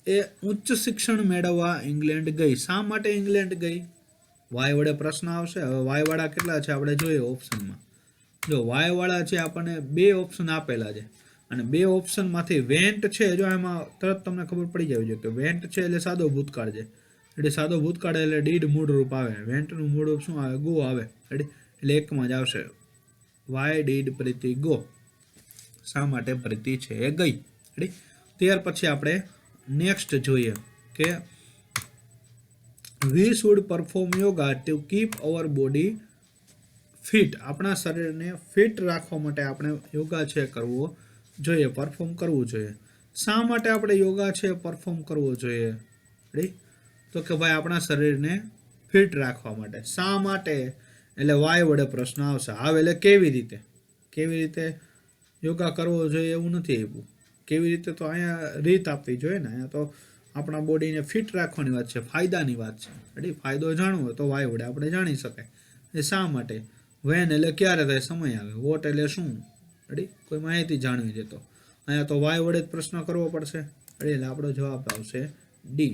એ ઉચ્ચ શિક્ષણ મેળવવા ઇંગ્લેન્ડ ગઈ. શા માટે ઇંગ્લેન્ડ ગઈ? વાય વડે પ્રશ્ન આવશે. હવે વાય વાળા કેટલા છે આપણે જોઈએ ઓપ્શનમાં. જો વાય વાળા છે આપણને 2 ઓપ્શન આપેલા છે અને 2 ઓપ્શનમાંથી વેન્ટ છે, જો એમાં તરત તમને ખબર પડી જાય છે કે વેન્ટ છે એટલે સાદો ભૂતકાળ છે. એટલે સાદો ભૂતકાળ એટલે ડીડ મૂળ રૂપ આવે. વેન્ટનું મૂળ રૂપ શું આવે? ગો આવે. એટલે એકમાં જ આવશે. Why did Preeti go. શા માટે પ્રીતિ છે એ ગઈ. રેડી? ત્યાર પછી આપણે નેક્સ્ટ જોઈએ કે we should perform yoga to keep hour body fit, આપણા શરીરને ફિટ રાખવા માટે આપણે યોગા છે કરવો જોઈએ, પરફોર્મ કરવું જોઈએ. શા માટે આપણે યોગા છે પરફોર્મ કરવો જોઈએ? રેડી? તો કે ભાઈ આપણા શરીરને ફિટ રાખવા માટે. શા માટે? એટલે વાય વડે પ્રશ્ન આવશે. આવે એટલે કેવી રીતે? કેવી રીતે યોગા કરવો જોઈએ એવું નથી આપ્યું. કેવી રીતે તો અહીંયા રીત આપવી જોઈએ ને. અહીંયા તો આપણા બોડીને ફિટ રાખવાની વાત છે, ફાયદાની વાત છે. રેડી? ફાયદો જાણવો હોય તો વાય વડે આપણે જાણી શકાય. એ શા માટે? વેન એટલે ક્યારે થાય, સમય આવે. વોટ એટલે શું? રેડી? કોઈ માહિતી જાણવી છે તો અહીંયા તો વાય વડે જ પ્રશ્ન કરવો પડશે. રેડી? એટલે આપણો જવાબ આવશે ડી.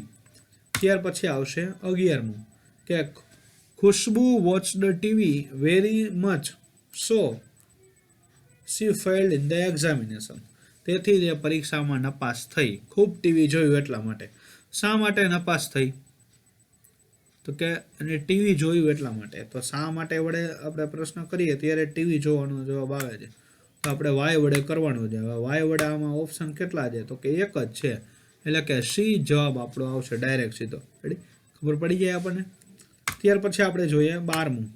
ત્યાર પછી આવશે 11મું કે Khushbu watch the TV very much so she failed in the examination. તેથી જ પરીક્ષામાં નપાસ થઈ. ખૂબ ટીવી જોયું એટલા માટે. શા માટે નપાસ થઈ? તો કે અને ટીવી જોયું એટલા માટે. તો શા માટે વડે આપણે પ્રશ્ન કરીએ ત્યારે ટીવી જોવાનો જવાબ આવે છે. તો આપણે વાય વડે કરવાનો છે. વાય વડે આમાં ઓપ્શન કેટલા છે? તો કે એક જ છે. એટલે કે સી જવાબ આપણો આવશે ડાયરેક્ટ સીધો. રેડી? ખબર પડી જાય આપણને. ત્યાર પછી આપણે જોઈએ 12મું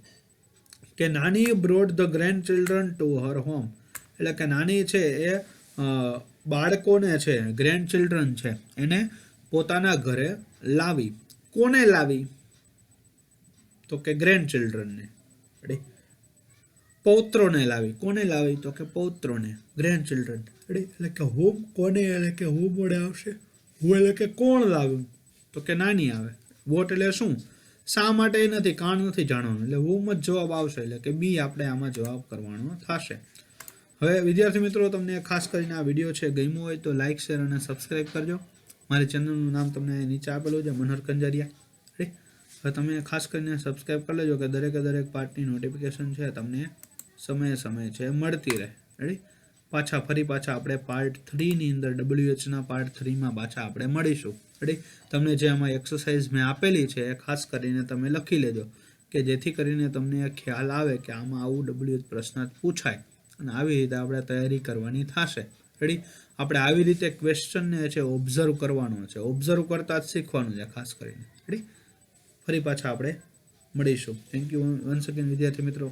કે nani brought the grandchildren to her home. એટલે કે નાની છે એ બાળકોને છે, ગ્રેન્ડ ચિલ્ડ્રન છે એને પોતાના ઘરે લાવી. કોને લાવી? તો કે ગ્રેન્ડ ચિલ્ડ્રનને. રેડી? પૌત્રોને લાવી. કોને લાવી? તો કે પૌત્રોને, ગ્રેન્ડ ચિલ્ડ્રન. રેડી? એટલે કે હોમ કોને, એટલે કે હોમ વડે આવશે. હું એટલે કે કોણ લાવ્યું? તો કે નાની આવે. વોટ એટલે શું? શા માટે નથી, કારણ નથી જાણવાનું. એટલે હોમ જ જવાબ આવશે. એટલે કે બી આપણે આમાં જવાબ કરવાનો થશે. હવે વિદ્યાર્થી મિત્રો, તમને ખાસ કરીને આ વિડીયો છે ગમ્યો હોય તો લાઇક, શેર અને સબસ્ક્રાઈબ કરજો. મારી ચેનલનું નામ તમને નીચે આપેલું છે, મનહર કંજારિયા. રાઈટ? હવે તમે ખાસ કરીને સબસ્ક્રાઈબ કરી લેજો કે દરેક પાર્ટની નોટિફિકેશન છે તમને સમયે છે મળતી રહે. રેડી? ફરી પાછા આપણે પાર્ટ 3ની અંદર WHના પાર્ટ 3માં પાછા આપણે મળીશું. રેડી? તમને જે આમાં એક્સરસાઇઝ મેં આપેલી છે એ ખાસ કરીને તમે લખી લેજો કે જેથી કરીને તમને ખ્યાલ આવે કે આમાં આવું WH પ્રશ્ન પૂછાય અને આવી રીતે આપણે તૈયારી કરવાની થશે. રેડી? આપણે આવી રીતે ક્વેશ્ચનને છે ઓબ્ઝર્વ કરવાનો છે. ઓબ્ઝર્વ કરતાં જ શીખવાનું છે ખાસ કરીને. રેડી? ફરી પાછા આપણે મળીશું. થેન્ક યુ વન્સ અગેન વિદ્યાર્થી મિત્રો.